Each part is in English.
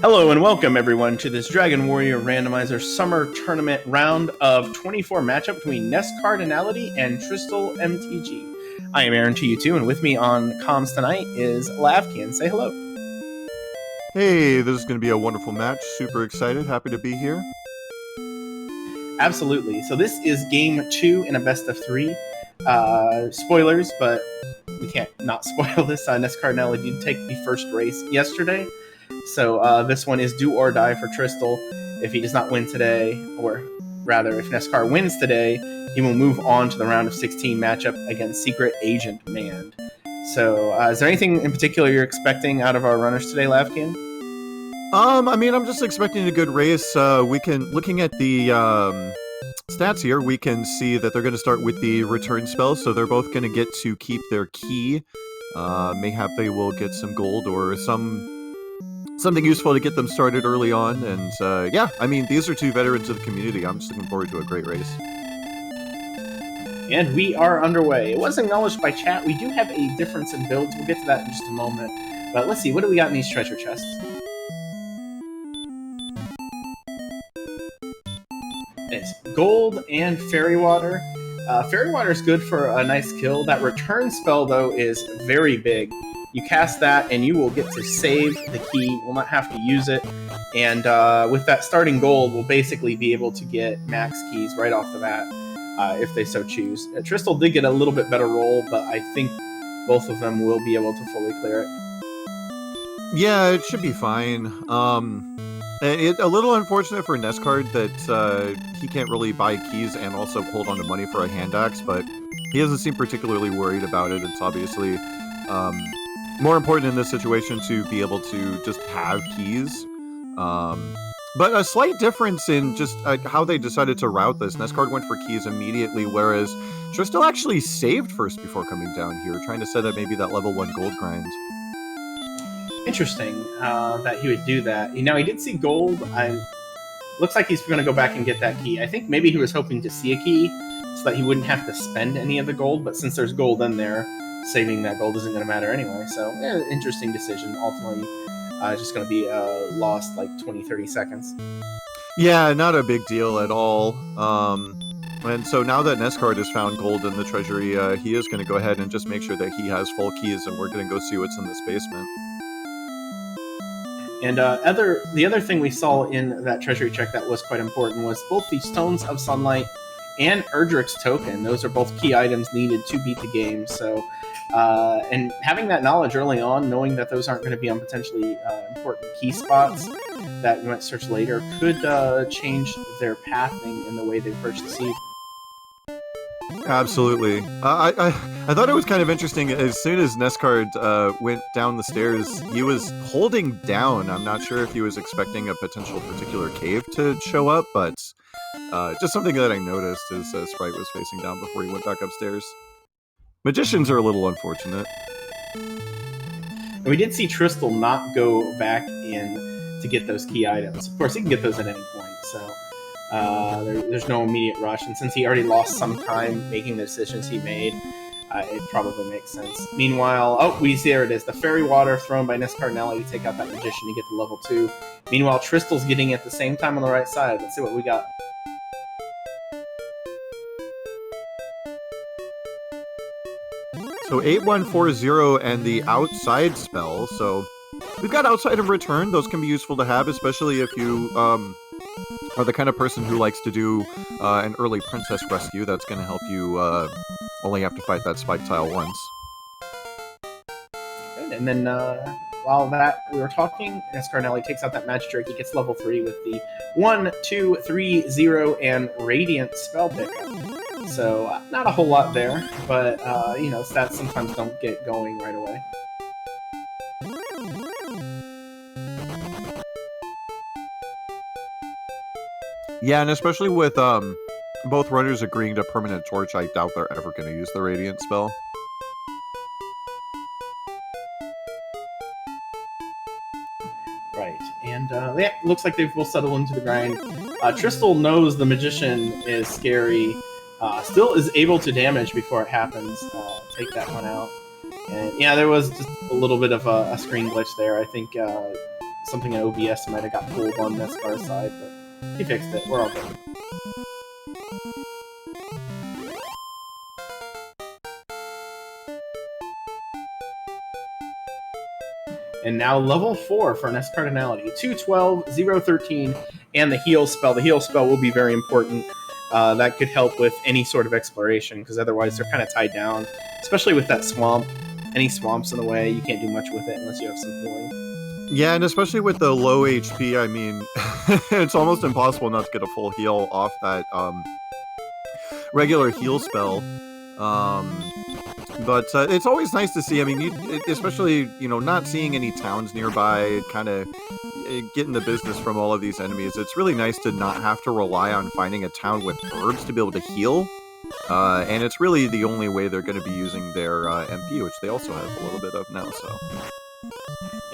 Hello and welcome everyone to this Dragon Warrior Randomizer Summer Tournament round of 24 matchup between NESCardinality and TristalMTG. I am Aaron to you too, and with me on comms tonight is Lavkin. Say hello. Hey, this is going to be a wonderful match. Super excited. Happy to be here. Absolutely. So this is game 2 in a best of 3. Spoilers, but we can't not spoil this. NESCardinality did take the first race yesterday. So this one is do or die for Tristal. If he does not win today, or rather, if NESCar wins today, he will move on to the round of 16 matchup against Secret Agent Mand. So is there anything in particular you're expecting out of our runners today, Lavkin? I'm just expecting a good race. Looking at the stats here, we can see that they're going to start with the return spell, so they're both going to get to keep their key. Mayhap they will get some gold or something useful to get them started early on. And these are two veterans of the community. I'm just looking forward to a great race. And we are underway. It was acknowledged by chat. We do have a difference in builds. We'll get to that in just a moment. But let's see, what do we got in these treasure chests? It's gold and fairy water. Fairy water is good for a nice kill. That return spell, though, is very big. You cast that, and you will get to save the key. We'll not have to use it. And with that starting gold, we'll basically be able to get max keys right off the bat, if they so choose. Tristal did get a little bit better roll, but I think both of them will be able to fully clear it. Yeah, it should be fine. It's a little unfortunate for NESCard that he can't really buy keys and also hold on to money for a hand axe, but he doesn't seem particularly worried about it. It's obviously more important in this situation to be able to just have keys. But a slight difference in just how they decided to route this. NESCard went for keys immediately, whereas Tristal actually saved first before coming down here, trying to set up maybe that level 1 gold grind. Interesting that he would do that. Now, he did see gold. Looks like he's going to go back and get that key. I think maybe he was hoping to see a key so that he wouldn't have to spend any of the gold, but since there's gold in there, saving that gold isn't going to matter anyway. So, interesting decision. Ultimately, just going to be lost like 20-30 seconds. Yeah, not a big deal at all. And so now that NESCard has found gold in the treasury, he is going to go ahead and just make sure that he has full keys, and we're going to go see what's in this basement. And the other thing we saw in that treasury check that was quite important was both the Stones of Sunlight and Erdrick's token. Those are both key items needed to beat the game. So, and having that knowledge early on, knowing that those aren't going to be on potentially important key spots that you might search later, could change their pathing in the way they approach the seed. Absolutely. I thought it was kind of interesting. As soon as NESCard went down the stairs, he was holding down. I'm not sure if he was expecting a potential particular cave to show up, but just something that I noticed as Sprite was facing down before he went back upstairs. Magicians are a little unfortunate. And we did see Tristal not go back in to get those key items. Of course, he can get those at any point, so there's no immediate rush. And since he already lost some time making the decisions he made, it probably makes sense. Meanwhile, there it is. The fairy water thrown by NESCardinality to take out that magician to get to level 2. Meanwhile, Tristal's getting it at the same time on the right side. Let's see what we got. So 8140 and the outside spell. So we've got outside of return. Those can be useful to have, especially if you are the kind of person who likes to do an early princess rescue. That's going to help you only have to fight that spike tile once. And then while we were talking, NESCardinality takes out that magic drake. He gets level 3 with the 1, 2, 3, 0, and Radiant spell pickup. So not a whole lot there, but stats sometimes don't get going right away. Yeah, and especially with both runners agreeing to permanent torch, I doubt they're ever going to use the Radiant spell. Right, and looks like they've both settled into the grind. Tristal knows the Magician is scary, still is able to damage before it happens. Take that one out. And yeah, there was just a little bit of a screen glitch there. I think something in OBS might have got pulled on NESCAR's side, but he fixed it. We're all good. And now level 4 for NESCardinality. 212, 013, and the heal spell. The heal spell will be very important. That could help with any sort of exploration, because otherwise they're kind of tied down, especially with that swamp. Any swamps in the way, you can't do much with it unless you have some healing. Yeah, and especially with the low HP, I mean, it's almost impossible not to get a full heal off that regular heal spell. But it's always nice to see. I mean, especially, not seeing any towns nearby, kind of getting the business from all of these enemies. It's really nice to not have to rely on finding a town with birds to be able to heal. And it's really the only way they're going to be using their MP, which they also have a little bit of now. So.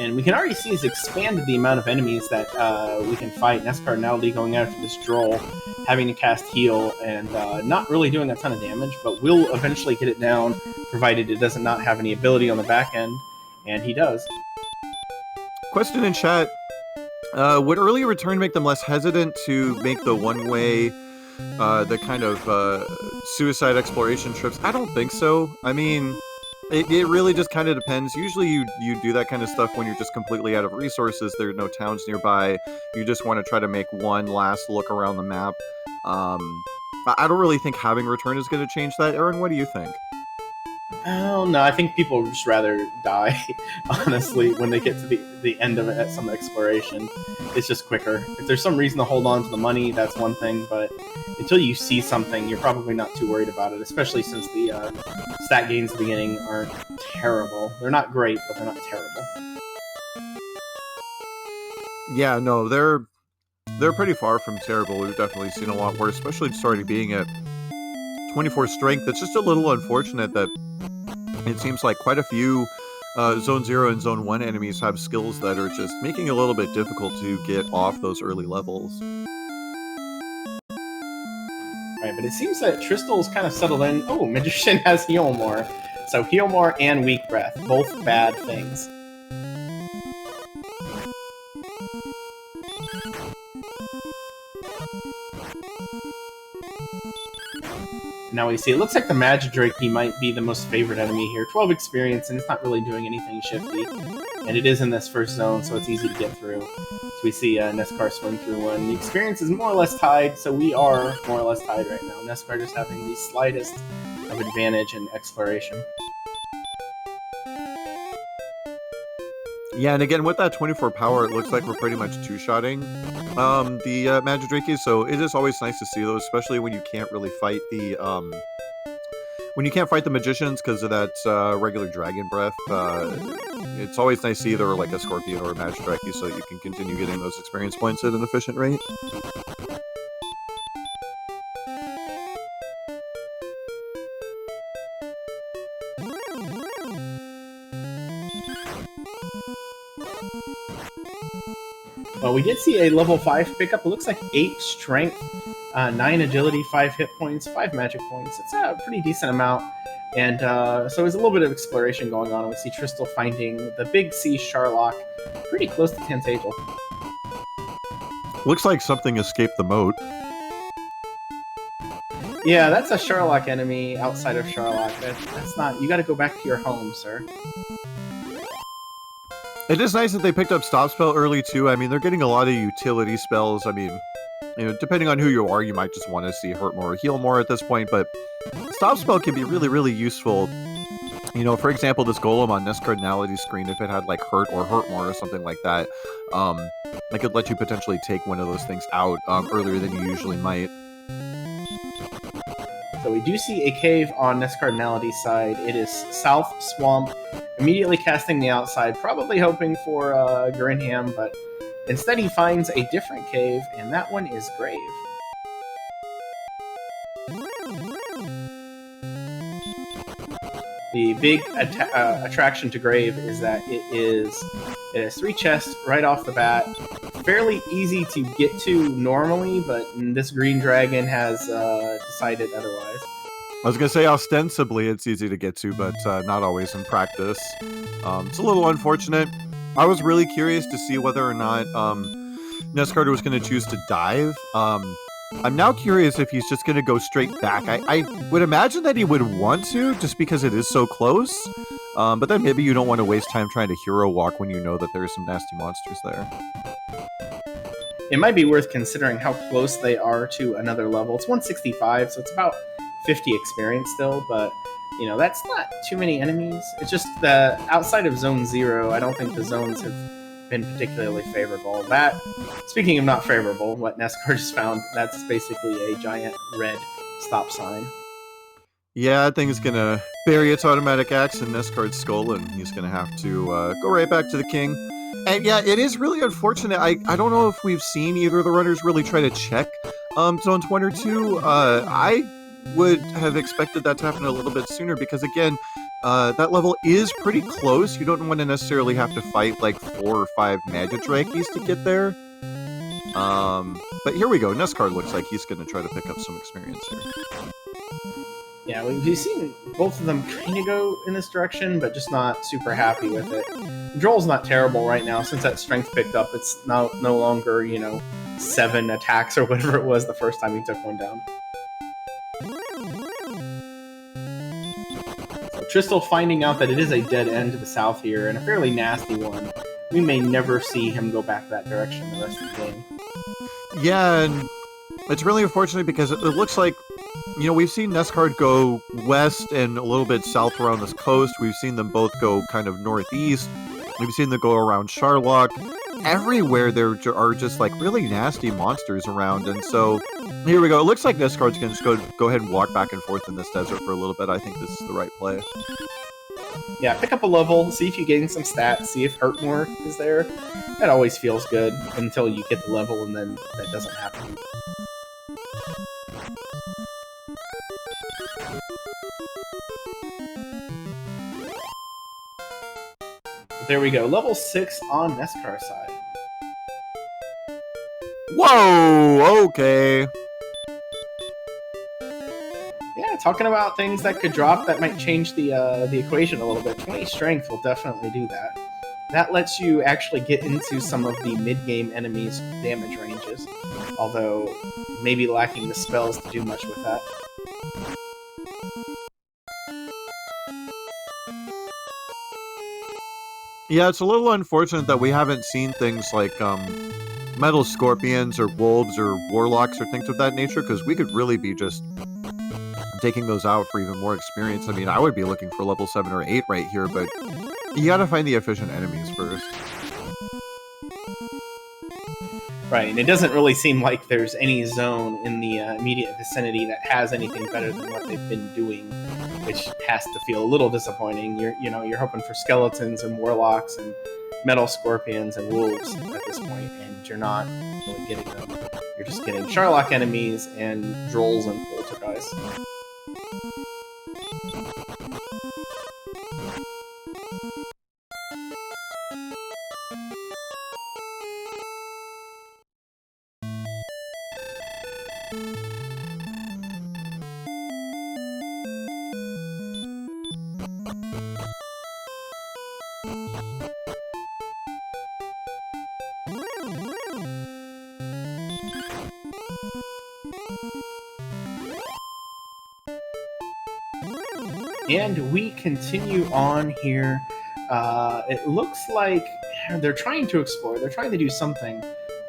And we can already see he's expanded the amount of enemies that we can fight. NESCardinality going after this Droll, having to cast heal, and not really doing a ton of damage, but will eventually get it down, provided it does not have any ability on the back end, and he does. Question in chat. Would early return make them less hesitant to make the one-way, the kind of suicide exploration trips? I don't think so. I mean, it really just kind of depends. Usually you do that kind of stuff when you're just completely out of resources. There are no towns nearby. You just want to try to make one last look around the map. I don't really think having return is going to change that. Aaron, what do you think? Oh, no, I think people would just rather die, honestly, when they get to the end of it at some exploration. It's just quicker. If there's some reason to hold on to the money, that's one thing, but until you see something, you're probably not too worried about it, especially since the stat gains at the beginning aren't terrible. They're not great, but they're not terrible. Yeah, no, they're pretty far from terrible. We've definitely seen a lot worse, especially just already being at 24 strength. It's just a little unfortunate that it seems like quite a few Zone 0 and Zone 1 enemies have skills that are just making it a little bit difficult to get off those early levels. Right, but it seems that Tristal's kind of settled in. Oh, Magician has Heal More. So Heal More and Weak Breath, both bad things. Now we see, it looks like the Magidrake might be the most favorite enemy here. 12 experience, and it's not really doing anything shifty. And it is in this first zone, so it's easy to get through. So we see NESCAR swing through one. The experience is more or less tied, so we are more or less tied right now. NESCAR just having the slightest of advantage in exploration. Yeah, and again, with that 24 power, it looks like we're pretty much two-shotting the Magidrakes, so it is always nice to see those, especially when you can't really fight the magicians because of that regular dragon breath. It's always nice to see either like a scorpion or a Magidrake so that you can continue getting those experience points at an efficient rate. Well, we did see a level 5 pickup. It looks like 8 strength, 9 agility, 5 hit points, 5 magic points. It's a pretty decent amount. And so there's a little bit of exploration going on. We see Tristal finding the big sea Sharlock pretty close to Tantagel. Looks like something escaped the moat. Yeah, that's a Sharlock enemy outside of Sharlock. That's not... You gotta go back to your home, sir. It is nice that they picked up Stop Spell early, too. I mean, they're getting a lot of utility spells. I mean, depending on who you are, you might just want to see Hurt More or Heal More at this point, but Stop Spell can be really, really useful. For example, this Golem on NESCardinality screen, if it had, like, Hurt or Hurt More or something like that, it could let you potentially take one of those things out earlier than you usually might. So we do see a cave on NESCardinality's side. It is South Swamp. Immediately casting the outside, probably hoping for Grinham, but instead he finds a different cave, and that one is Grave. The big attraction to Grave is that it has 3 chests right off the bat. Fairly easy to get to normally, but this green dragon has decided otherwise. I was going to say ostensibly it's easy to get to, but not always in practice. It's a little unfortunate. I was really curious to see whether or not NESCard was going to choose to dive. I'm now curious if he's just going to go straight back. I would imagine that he would want to, just because it is so close. But then maybe you don't want to waste time trying to hero walk when you know that there are some nasty monsters there. It might be worth considering how close they are to another level. It's 165, so it's about 50 experience still, but you know, that's not too many enemies. It's just the outside of Zone 0, I don't think the zones have been particularly favorable. That, speaking of not favorable, what NESCard just found, that's basically a giant red stop sign. Yeah, I think it's going to bury its automatic axe in NESCard's skull, and he's going to have to go right back to the king. And yeah, it is really unfortunate. I don't know if we've seen either of the runners really try to check zones 1 or 2. I would have expected that to happen a little bit sooner because, again, that level is pretty close. You don't want to necessarily have to fight like 4 or 5 Magidrakes to get there. But here we go. NESCard looks like he's going to try to pick up some experience here. Yeah, we've seen both of them kind of go in this direction, but just not super happy with it. Droll's not terrible right now. Since that strength picked up, it's no longer, 7 attacks or whatever it was the first time he took one down. So Tristal finding out that it is a dead end to the south here, and a fairly nasty one. We may never see him go back that direction the rest of the game. Yeah, and it's really unfortunate because it looks like, we've seen NESCard go west and a little bit south around this coast. We've seen them both go kind of northeast. We've seen them go around Charlock. Everywhere there are just like really nasty monsters around. And so here we go. It looks like NESCard's going to just go ahead and walk back and forth in this desert for a little bit. I think this is the right play. Yeah, pick up a level, see if you gain some stats, see if Hurtmore is there. That always feels good until you get the level and then that doesn't happen. There we go, level 6 on NESCAR's side. Whoa, okay. Yeah, talking about things that could drop that might change the equation a little bit. 20 strength will definitely do that. That lets you actually get into some of the mid-game enemies' damage ranges, although maybe lacking the spells to do much with that. Yeah, it's a little unfortunate that we haven't seen things like metal scorpions or wolves or warlocks or things of that nature, because we could really be just taking those out for even more experience. I mean, I would be looking for level 7 or 8 right here, but you gotta find the efficient enemies first. Right, and it doesn't really seem like there's any zone in the immediate vicinity that has anything better than what they've been doing, which has to feel a little disappointing. You're hoping for skeletons and warlocks and metal scorpions and wolves at this point, and you're not really getting them. You're just getting Charlock enemies and Drolls and Poltergeists. And we continue on here. It looks like they're trying to explore. They're trying to do something.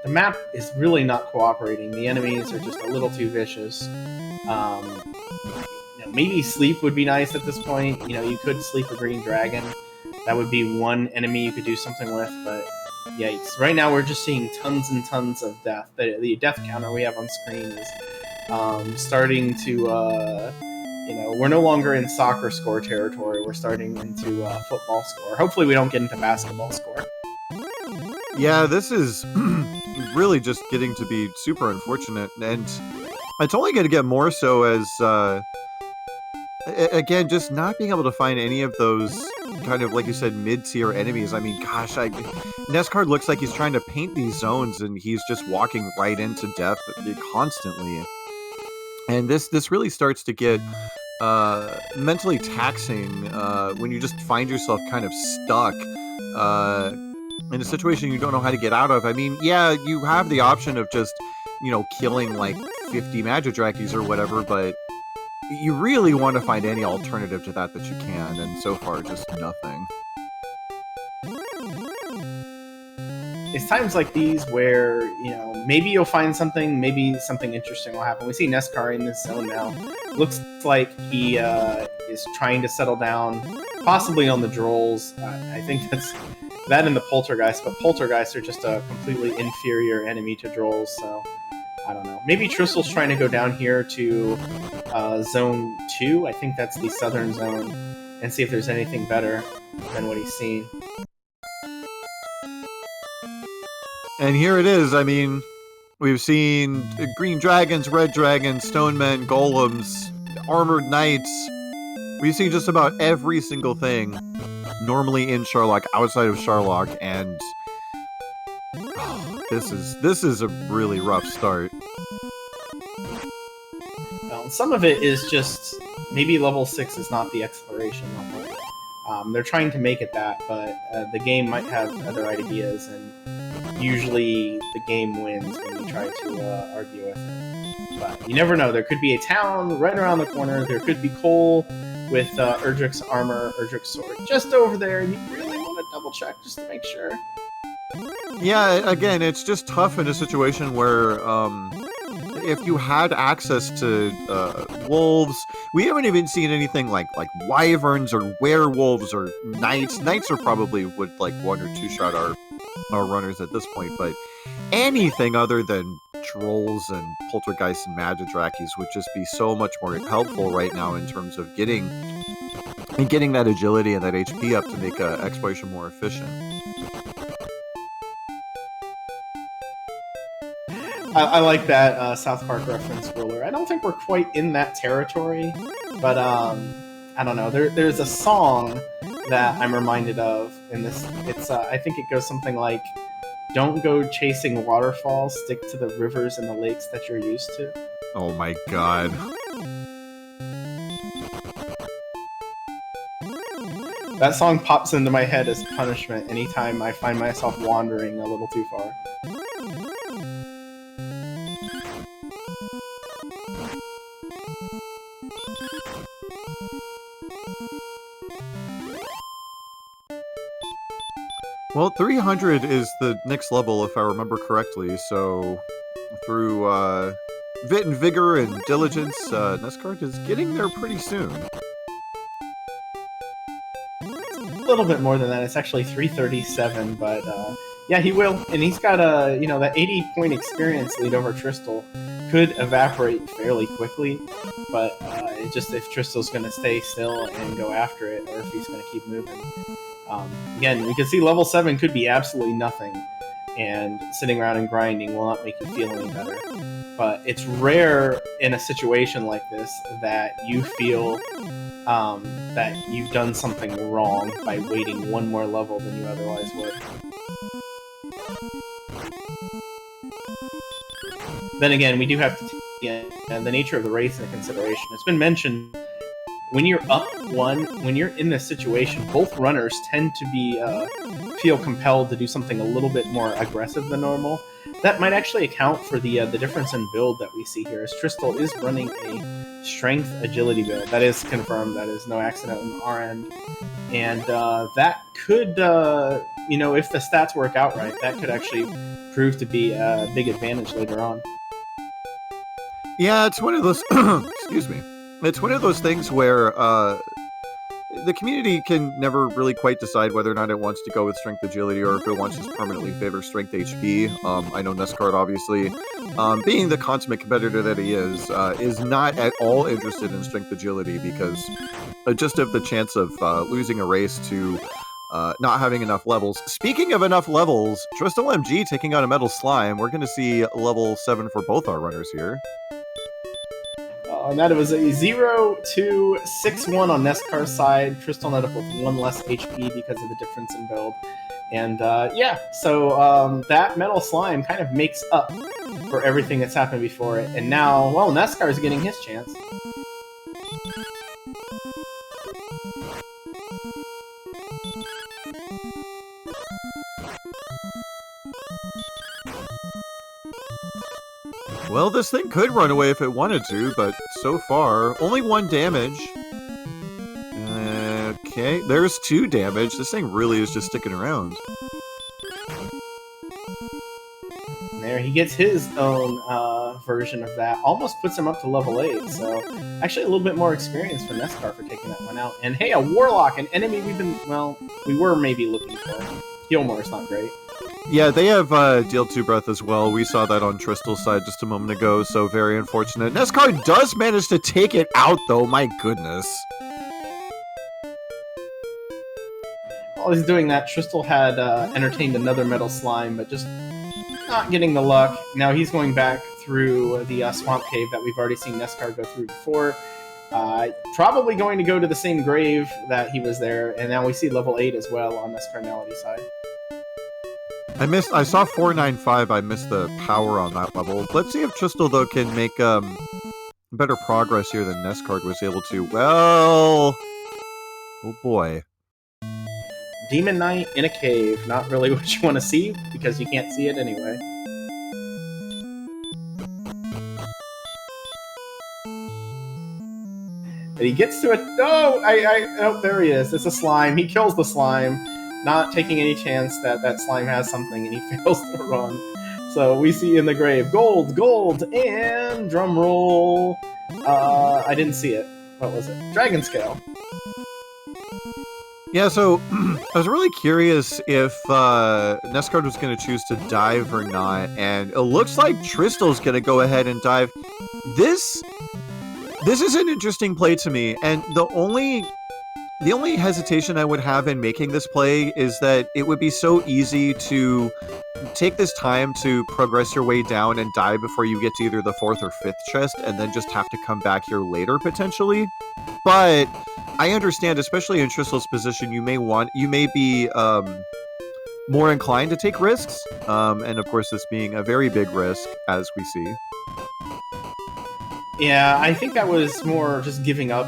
The map is really not cooperating. The enemies are just a little too vicious. Maybe sleep would be nice at this point. You could sleep a green dragon. That would be one enemy you could do something with, but yikes. Right now we're just seeing tons and tons of death. The death counter we have on screen is starting to... we're no longer in soccer score territory. We're starting into football score. Hopefully we don't get into basketball score. Yeah, this is really just getting to be super unfortunate, and it's only going to get more so as, again, just not being able to find any of those kind of, like you said, mid-tier enemies. I mean, gosh, NESCard looks like he's trying to paint these zones, and he's just walking right into death constantly. And this really starts to get mentally taxing when you just find yourself kind of stuck. in a situation you don't know how to get out of. I mean, yeah, you have the option of just, killing like 50 Magidrakis or whatever, but you really want to find any alternative to that you can, and so far, just nothing. It's times like these where, maybe you'll find something, maybe something interesting will happen. We see NESCAR in this zone now. Looks like he is trying to settle down, possibly on the Drolls. I think that's that and the Poltergeist, but Poltergeists are just a completely inferior enemy to Drolls, so I don't know. Maybe Tristal's trying to go down here to Zone 2, I think that's the southern zone, and see if there's anything better than what he's seen. And here it is. I mean, we've seen green dragons, red dragons, stone men, golems, armored knights. We've seen just about every single thing normally in Sherlock, outside of Sherlock, and this is a really rough start. Well, some of it is just maybe level 6 is not the exploration level. They're trying to make it that, but the game might have other ideas, and usually the game wins when you try to argue with it. But you never know. There could be a town right around the corner. There could be Cole with Erdrick's armor, Erdrick's sword just over there, and you really want to double check just to make sure. Yeah, again, it's just tough in a situation where if you had access to wolves, we haven't even seen anything like wyverns or werewolves or knights. Knights are probably would like one or two shot our runners at this point, but anything other than trolls and poltergeists and magidrakis would just be so much more helpful right now in terms of getting that agility and that HP up to make exploration more efficient. I like that South Park reference, Ruler. I don't think we're quite in that territory, but I don't know. There's a song that I'm reminded of in this. It's I think it goes something like, "Don't go chasing waterfalls. Stick to the rivers and the lakes that you're used to." Oh my god. That song pops into my head as punishment anytime I find myself wandering a little too far. Well, 300 is the next level, if I remember correctly, so through Vit and Vigor and Diligence, NESCard is getting there pretty soon. A little bit more than that. It's actually 337, but yeah, he will. And he's got that 80-point experience lead over Tristal could evaporate fairly quickly, but it's just if Tristal's going to stay still and go after it, or if he's going to keep moving. Again, we can see level 7 could be absolutely nothing, and sitting around and grinding will not make you feel any better. But it's rare in a situation like this that you feel that you've done something wrong by waiting one more level than you otherwise would. Then again, we do have to take the nature of the race into consideration. It's been mentioned, when you're up one, when you're in this situation, both runners tend to be feel compelled to do something a little bit more aggressive than normal. That might actually account for the difference in build that we see here, as Tristal is running a strength agility build. That is confirmed. That is no accident on our end. And that could, if the stats work out right, that could actually prove to be a big advantage later on. Yeah, it's one of those... excuse me. It's one of those things where the community can never really quite decide whether or not it wants to go with strength agility or if it wants to just permanently favor strength HP. I know NESCard, obviously, being the consummate competitor that he is not at all interested in strength agility because just of the chance of losing a race to not having enough levels. Speaking of enough levels, TristalMTG taking on a Metal Slime. We're going to see level 7 for both our runners here. And that it was a 0-2-6-1 on NESCAR's side. Tristal ended up with 1 less HP because of the difference in build. And so that Metal Slime kind of makes up for everything that's happened before it. And now, well, NESCAR's getting his chance. Well, this thing could run away if it wanted to, but so far, only 1 damage. Okay, there's 2 damage. This thing really is just sticking around. And there he gets his own version of that. Almost puts him up to level 8, so actually a little bit more experience for NESCAR for taking that one out. And hey, a Warlock, an enemy we were maybe looking for. Gilmore's not great. Yeah, they have Deal 2 Breath as well. We saw that on Tristal's side just a moment ago, so very unfortunate. NESCAR does manage to take it out, though, my goodness. While he's doing that, Tristal had entertained another Metal Slime, but just not getting the luck. Now he's going back through the Swamp Cave that we've already seen NESCAR go through before. Probably going to go to the same grave that he was there, and now we see level 8 as well on NESCardinality side. I saw 495, I missed the power on that level. Let's see if Tristal, though, can make better progress here than NESCard was able to. Well... oh boy. Demon Knight in a cave. Not really what you want to see, because you can't see it anyway. And he gets to it. Oh, oh, there he is. It's a slime. He kills the slime, not taking any chance that that slime has something, and he fails to run. So we see in the grave, gold, gold, and drum roll. I didn't see it. What was it? Dragon Scale. Yeah, so I was really curious if NESCard was going to choose to dive or not, and it looks like Tristal's going to go ahead and dive. This is an interesting play to me, and the only hesitation I would have in making this play is that it would be so easy to take this time to progress your way down and die before you get to either the 4th or 5th chest, and then just have to come back here later, potentially. But I understand, especially in Tristal's position, you may be more inclined to take risks, and of course this being a very big risk, as we see. Yeah, I think that was more just giving up,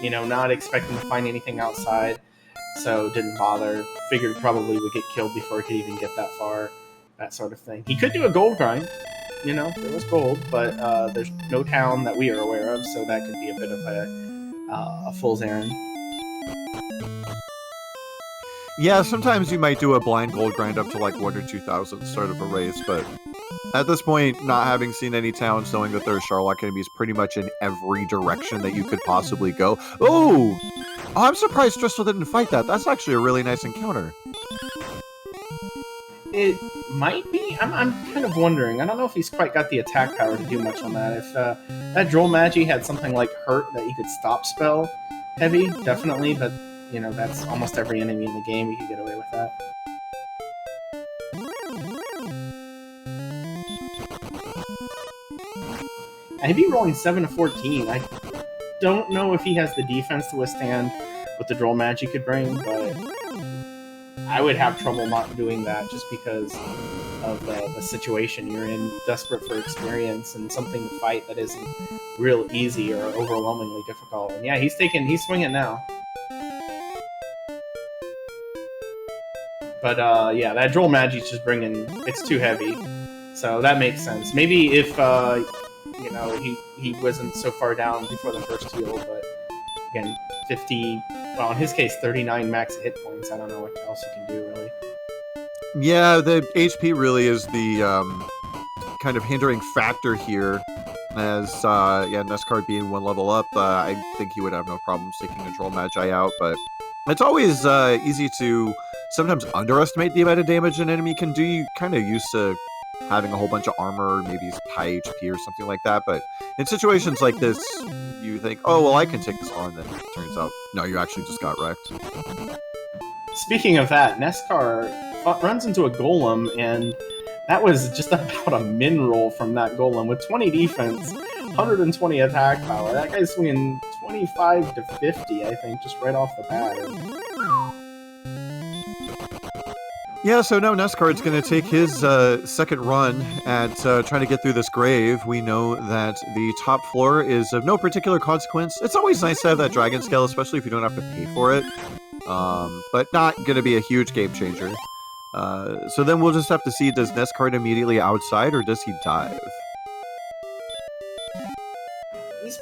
not expecting to find anything outside, so didn't bother. Figured probably would get killed before he could even get that far, that sort of thing. He could do a gold grind, there was gold, but there's no town that we are aware of, so that could be a bit of a fool's errand. Yeah, sometimes you might do a blind gold grind up to like 1 or 2,000 sort of a race, but at this point, not having seen any towns, knowing that there are Charlotte enemies pretty much in every direction that you could possibly go. Oh, I'm surprised Tristal didn't fight that. That's actually a really nice encounter. It might be. I'm kind of wondering. I don't know if he's quite got the attack power to do much on that. If that Droll Magi had something like Hurt that you could stop spell heavy, definitely, but that's almost every enemy in the game. You could get away with that. Heavy rolling 7 to 14. I don't know if he has the defense to withstand what the Droll Magi could bring, but I would have trouble not doing that just because of the situation you're in, desperate for experience and something to fight that isn't real easy or overwhelmingly difficult. And yeah, he's swinging now. But yeah, that Droll Magi's just it's too heavy. So that makes sense. Maybe if, he wasn't so far down before the first heal, but again, 50, well, in his case, 39 max hit points. I don't know what else you can do, really. Yeah, the HP really is the kind of hindering factor here. As, NESCard being 1 level up, I think he would have no problems taking a Droll Magi out, but it's always easy to sometimes underestimate the amount of damage an enemy can do. You kind of used to having a whole bunch of armor, maybe high HP or something like that, but in situations like this, you think, oh, well, I can take this on, then it turns out, no, you actually just got wrecked. Speaking of that, NESCAR runs into a Golem, and that was just about a min roll from that Golem, with 20 defense, 120 attack power. That guy's swinging 25 to 50, I think, just right off the bat. Yeah, so now NESCard's going to take his second run at trying to get through this grave. We know that the top floor is of no particular consequence. It's always nice to have that Dragon Scale, especially if you don't have to pay for it. But not going to be a huge game changer. So then we'll just have to see, does NESCard immediately outside, or does he dive?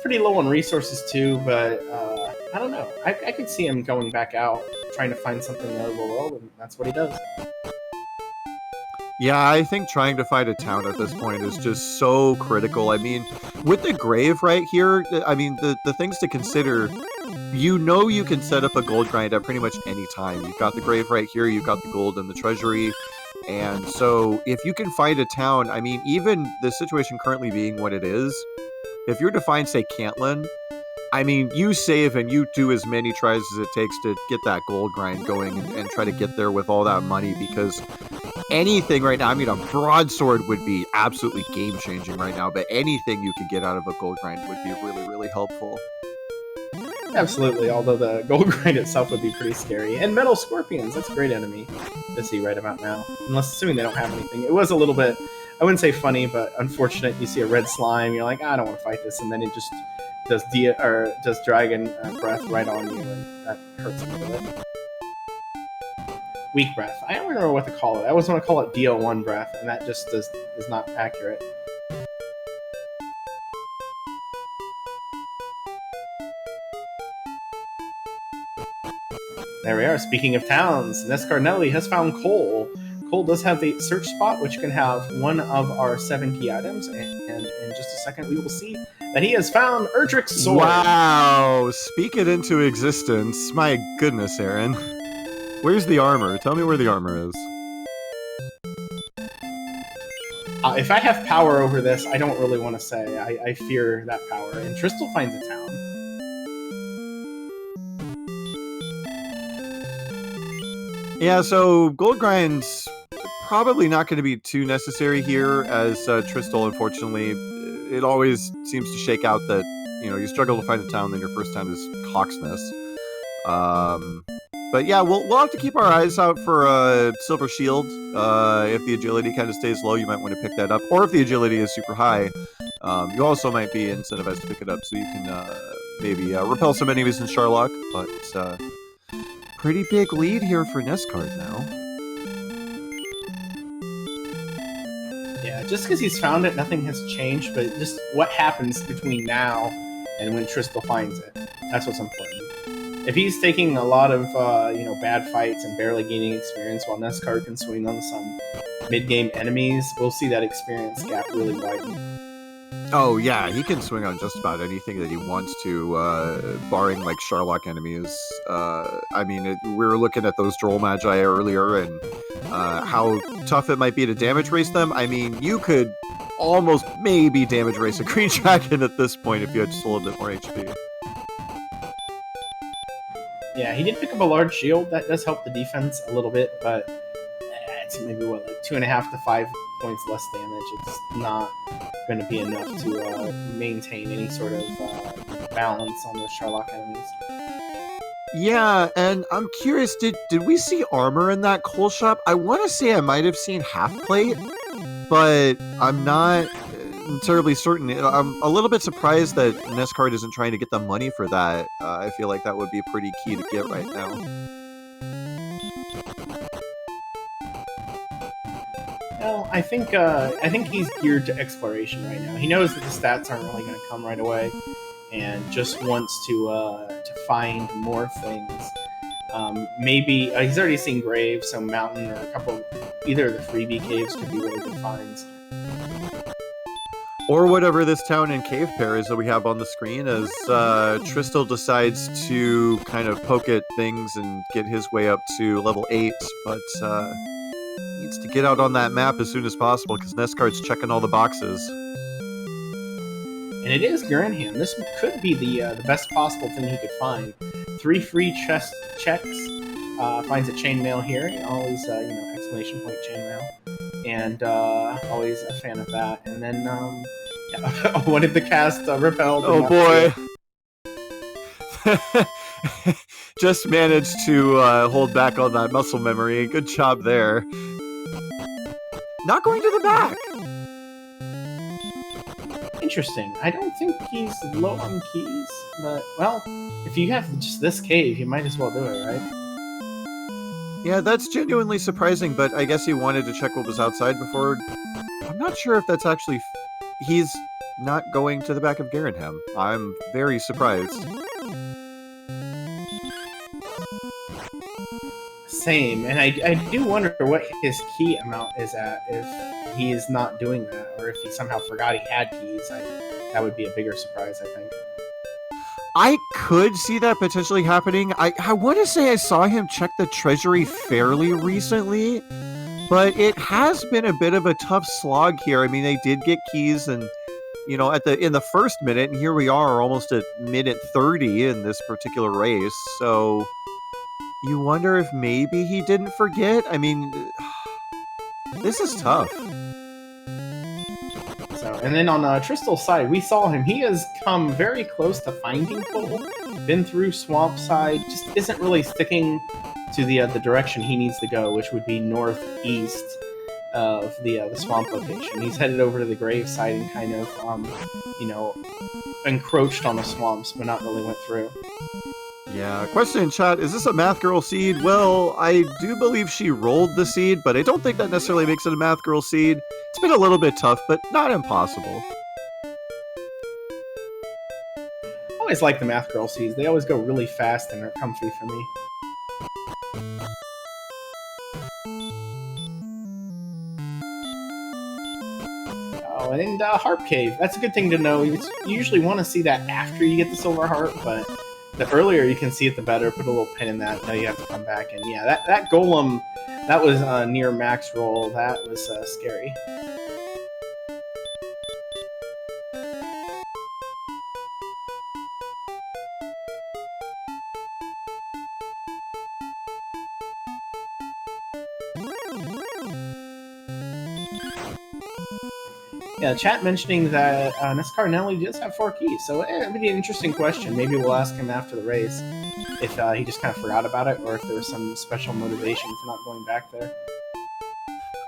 pretty low on resources too, but I don't know. I could see him going back out, trying to find something in the overworld, and that's what he does. Yeah, I think trying to find a town at this point is just so critical. I mean, with the grave right here, I mean, the things to consider, you can set up a gold grind at pretty much any time. You've got the grave right here, you've got the gold in the treasury, and so if you can find a town, I mean, even the situation currently being what it is, if you're to find, say, Cantlin, I mean, you save and you do as many tries as it takes to get that gold grind going and try to get there with all that money, because anything right now, I mean, a broadsword would be absolutely game-changing right now, but anything you could get out of a gold grind would be really, really helpful. Absolutely, although the gold grind itself would be pretty scary. And metal scorpions, that's a great enemy to see right about now. Unless, assuming they don't have anything. It was a little bit, I wouldn't say funny, but unfortunate. You see a red slime, you're like, I don't want to fight this, and then it just does dragon breath right on you, and that hurts a little bit. Weak breath. I don't remember what to call it. I always want to call it DO1 breath, and that just is not accurate. There we are. Speaking of towns, NESCardinality has found coal. Coal does have the search spot, which can have one of our 7 key items, and in just a second we will see that he has found Erdrick's sword. Wow! Speak it into existence. My goodness, Aaron. Where's the armor? Tell me where the armor is. If I have power over this, I don't really want to say. I fear that power. And Tristal finds a town. Yeah, so gold grind's probably not going to be too necessary here, as Tristal, unfortunately, it always seems to shake out that, you know, you struggle to find a town, then your first town is Hawksness. But yeah, we'll have to keep our eyes out for a Silver Shield. If the agility kind of stays low, you might want to pick that up. Or if the agility is super high, you also might be incentivized to pick it up, so you can maybe repel some enemies in Sharlock. But pretty big lead here for NESCard now. Yeah, just because he's found it, nothing has changed, but just what happens between now and when Tristal finds it. That's what's important. If he's taking a lot of bad fights and barely gaining experience while NESCard can swing on some mid-game enemies, we'll see that experience gap really widen. Oh yeah, he can swing on just about anything that he wants to, barring like Sharlock enemies. I mean, we were looking at those Droll Magi earlier and how tough it might be to damage race them. I mean, you could almost maybe damage race a Green Dragon at this point if you had just a little bit more HP. Yeah, he did pick up a large shield. That does help the defense a little bit, but it's maybe, like 2.5 to 5 points less damage. It's not going to be enough to maintain any sort of balance on those Sharlock enemies. Yeah, and I'm curious, did we see armor in that coal shop? I want to say I might have seen half plate, but I'm not terribly certain. I'm a little bit surprised that NESCard isn't trying to get the money for that. I feel like that would be pretty key to get right now. Well, I think he's geared to exploration right now. He knows that the stats aren't really going to come right away, and just wants to find more things. Maybe he's already seen graves, so mountain or a couple, either of the freebie caves could be really good finds. Or whatever this town and cave pair is that we have on the screen, as Tristal decides to kind of poke at things and get his way up to level 8, but needs to get out on that map as soon as possible because NESCard's checking all the boxes. And it is Granham. This could be the best possible thing he could find. 3 free chest checks. Finds a chainmail here. Always, exclamation point chainmail. And always a fan of that. And then, what did the cast repel? Oh boy. Just managed to hold back on that muscle memory. Good job there. Not going to the back. Interesting. I don't think he's low on keys, but, well, if you have just this cave, you might as well do it, right? Yeah, that's genuinely surprising, but I guess he wanted to check what was outside before. I'm not sure if that's actually he's not going to the back of Garenham. I'm very surprised. Same, and I do wonder what his key amount is at if he is not doing that, or if he somehow forgot he had keys. That would be a bigger surprise, I think. I could see that potentially happening. I want to say I saw him check the treasury fairly recently, but it has been a bit of a tough slog here. I mean, they did get keys, and in the first minute, and here we are almost at minute 30 in this particular race. So you wonder if maybe he didn't forget. I mean, this is tough. So, and then on Tristal's side, we saw him. He has come very close to finding Cole. Been through Swamp side, just isn't really sticking to the direction he needs to go, which would be northeast of the swamp location. He's headed over to the grave side and kind of, encroached on the swamps, but not really went through. Yeah, question in chat, is this a Math Girl seed? Well, I do believe she rolled the seed, but I don't think that necessarily makes it a Math Girl seed. It's been a little bit tough, but not impossible. I always like the Math Girl seeds. They always go really fast and are comfy for me. Oh, and Harp Cave. That's a good thing to know. You usually want to see that after you get the Silver Harp, but the earlier you can see it, the better. Put a little pin in that. Now you have to come back. And yeah, that Golem, that was near max roll. That was scary. Yeah, chat mentioning that NESCardinality does have 4 keys, so it would be an interesting question. Maybe we'll ask him after the race if he just kind of forgot about it, or if there was some special motivation for not going back there.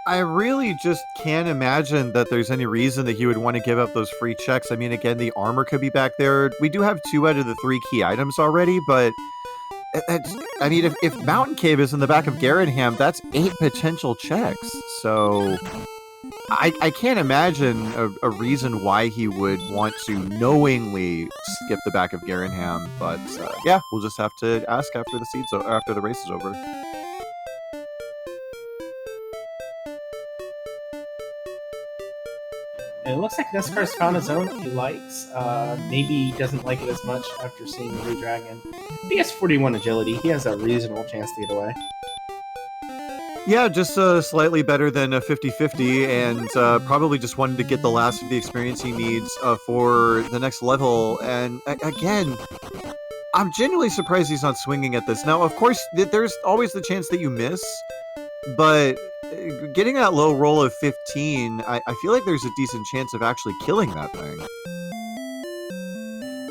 I really just can't imagine that there's any reason that he would want to give up those free checks. I mean, again, the armor could be back there. We do have 2 out of the 3 key items already, but if Mountain Cave is in the back of Garenham, that's 8 potential checks. So I can't imagine a reason why he would want to knowingly skip the back of Garenham, but yeah, we'll just have to ask after the race is over. And it looks like NESCAR's found a zone that he likes. Maybe he doesn't like it as much after seeing the Blue Dragon. He has 41 agility. He has a reasonable chance to get away. Yeah, just slightly better than a 50-50, and probably just wanted to get the last of the experience he needs for the next level. And again, I'm genuinely surprised he's not swinging at this. Now, of course, there's always the chance that you miss, but getting that low roll of 15, I feel like there's a decent chance of actually killing that thing.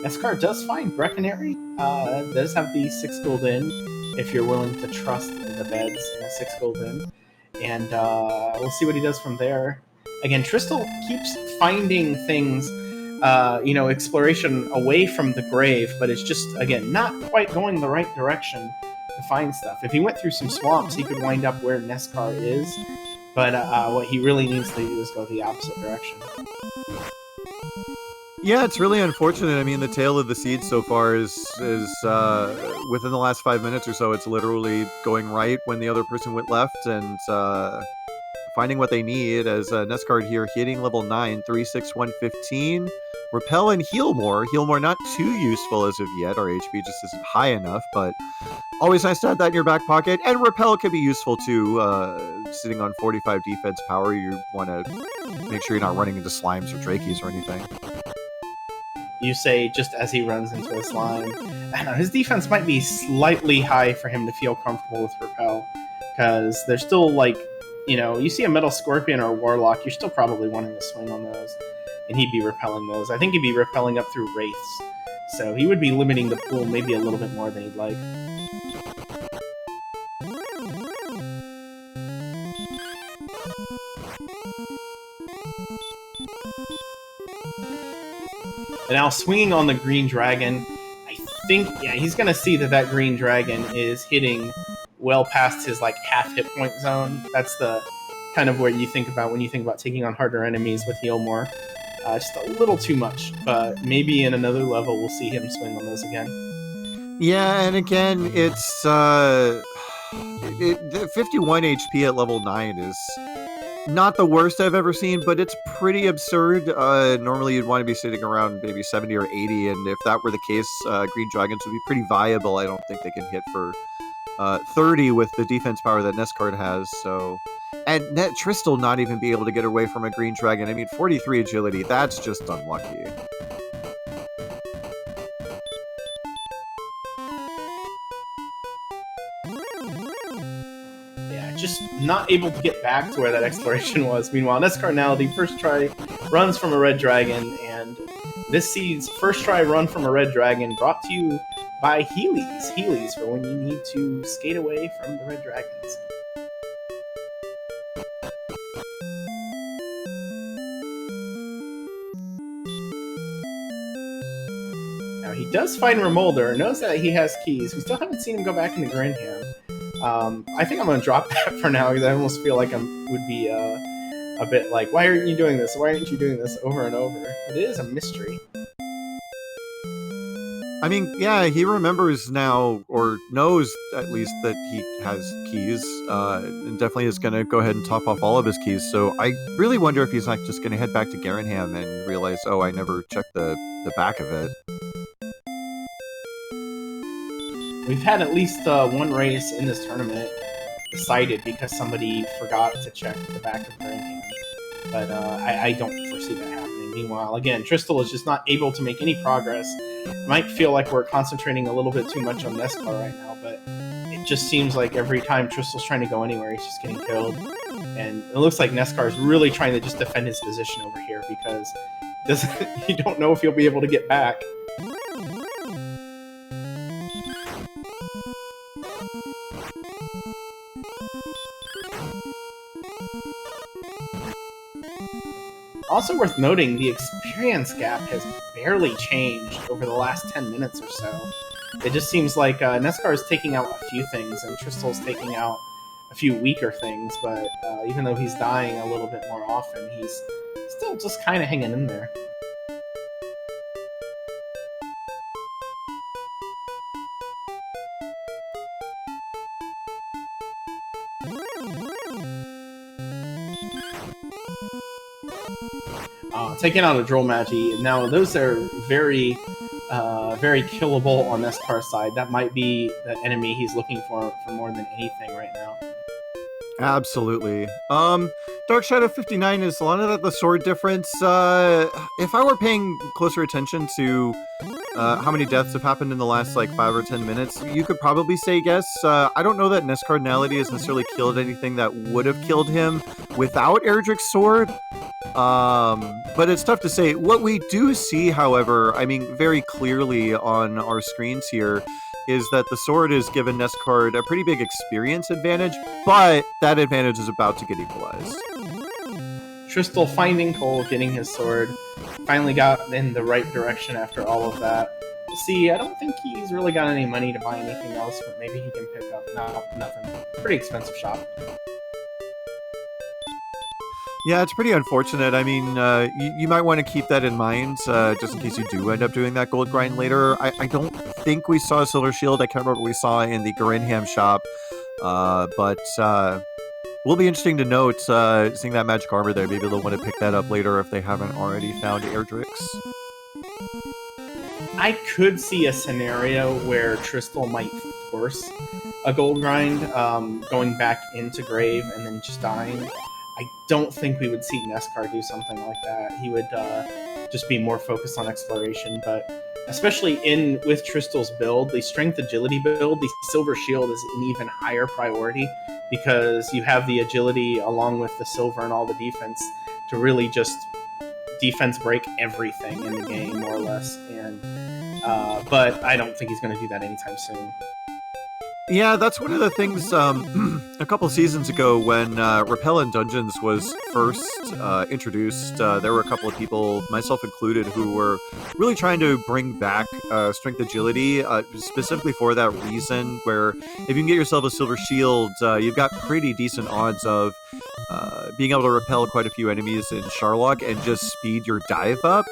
NESCAR does find Breckenary. It does have the 6 gold in, if you're willing to trust the beds in a 6 gold in. And we'll see what he does from there. Again, Tristal keeps finding things, exploration away from the grave, but it's just, again, not quite going the right direction to find stuff. If he went through some swamps, he could wind up where NESCAR is, but what he really needs to do is go the opposite direction. Yeah, it's really unfortunate. I mean, the tale of the seed so far is within the last 5 minutes or so, it's literally going right when the other person went left, and finding what they need as NESCard here, hitting level 9, 3, 6, 1, 15. Repel and Heal More. Heal More not too useful as of yet. Our HP just isn't high enough, but always nice to have that in your back pocket. And Repel could be useful too. Sitting on 45 defense power, you want to make sure you're not running into slimes or trachees or anything. You say just as he runs into a slime. I don't know, his defense might be slightly high for him to feel comfortable with Repel, because there's still, you see a Metal Scorpion or a Warlock, you're still probably wanting to swing on those, and he'd be repelling those. I think he'd be repelling up through Wraiths, so he would be limiting the pool maybe a little bit more than he'd like. And now swinging on the Green Dragon, I think, yeah, he's going to see that Green Dragon is hitting well past his, half hit point zone. That's the kind of where you think about when you think about taking on harder enemies with Heal More. Just a little too much, but maybe in another level we'll see him swing on those again. Yeah, and again, it's the 51 HP at level 9 is not the worst I've ever seen, but it's pretty absurd. Normally you'd want to be sitting around maybe 70 or 80, and if that were the case, Green Dragons would be pretty viable. I don't think they can hit for 30 with the defense power that NESCard has, so... And Tristal not even be able to get away from a Green Dragon. I mean, 43 agility, that's just unlucky. Just not able to get back to where that exploration was. Meanwhile, NESCardinality first try runs from a red dragon, and this seeds first try run from a red dragon brought to you by Heelys. Heelys for when you need to skate away from the red dragons. Now he does find Remolder, knows that he has keys. We still haven't seen him go back into Grinham. I think I'm going to drop that for now because I almost feel like I would be a bit like, why aren't you doing this? Why aren't you doing this over and over? But it is a mystery. I mean, yeah, he remembers now, or knows at least, that he has keys, and definitely is going to go ahead and top off all of his keys. So I really wonder if he's not just going to head back to Garenham and realize, oh, I never checked the back of it. We've had at least one race in this tournament decided because somebody forgot to check the back of Grinham. But I don't foresee that happening. Meanwhile, again, Tristal is just not able to make any progress. It might feel like we're concentrating a little bit too much on NESCar right now, but it just seems like every time Tristal's trying to go anywhere, he's just getting killed. And it looks like NESCar is really trying to just defend his position over here because you don't know if he'll be able to get back. Also worth noting, the experience gap has barely changed over the last 10 minutes or so. It just seems like NESCar is taking out a few things, and Tristal's taking out a few weaker things, but even though he's dying a little bit more often, he's still just kind of hanging in there. Taking out a Droll Magi. Now, those are very killable on NESCar's side. That might be the enemy he's looking for more than anything right now. Absolutely. Dark Shadow 59 is a lot of the sword difference. If I were paying closer attention to how many deaths have happened in the last, 5 or 10 minutes, you could probably say yes. I don't know that NESCardinality has necessarily killed anything that would have killed him without Erdrick's sword. But it's tough to say. What we do see, however, I mean, very clearly on our screens here, is that the sword has given NESCard a pretty big experience advantage, but that advantage is about to get equalized. Tristal finding Cole, getting his sword, finally got in the right direction after all of that. We'll see, I don't think he's really got any money to buy anything else, but maybe he can pick up. No, nothing. Pretty expensive shop. Yeah, it's pretty unfortunate. I mean, you might want to keep that in mind, just in case you do end up doing that gold grind later. I don't think we saw a Silver Shield. I can't remember what we saw in the Garenham shop. But will be interesting to note, seeing that magic armor there. Maybe they'll want to pick that up later if they haven't already found Erdrick's. I could see a scenario where Tristal might force a gold grind, going back into Grave and then just dying. I don't think we would see NESCar do something like that. He would just be more focused on exploration, but especially with Tristal's build, the Strength Agility build, the Silver Shield is an even higher priority because you have the agility along with the silver and all the defense to really just defense break everything in the game, more or less. And but I don't think he's going to do that anytime soon. Yeah, that's one of the things a couple seasons ago when Repellent Dungeons was first introduced. There were a couple of people, myself included, who were really trying to bring back strength agility, specifically for that reason, where if you can get yourself a silver shield, you've got pretty decent odds of being able to repel quite a few enemies in Sharlock and just speed your dive up.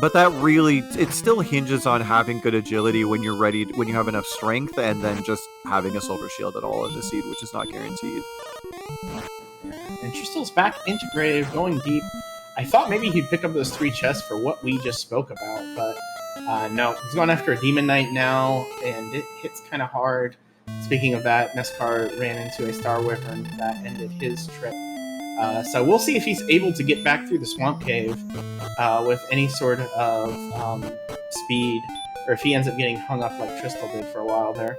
But that really, it still hinges on having good agility when you're ready, when you have enough strength, and then just having a silver shield at all in the seed, which is not guaranteed. And Tristal's back into grave, going deep. I thought maybe he'd pick up those 3 chests for what we just spoke about, but no. He's going after a Demon Knight now, and it hits kind of hard. Speaking of that, NESCAR ran into a Star Wyvern that ended his trip. So we'll see if he's able to get back through the Swamp Cave with any sort of speed, or if he ends up getting hung up like Tristal did for a while there.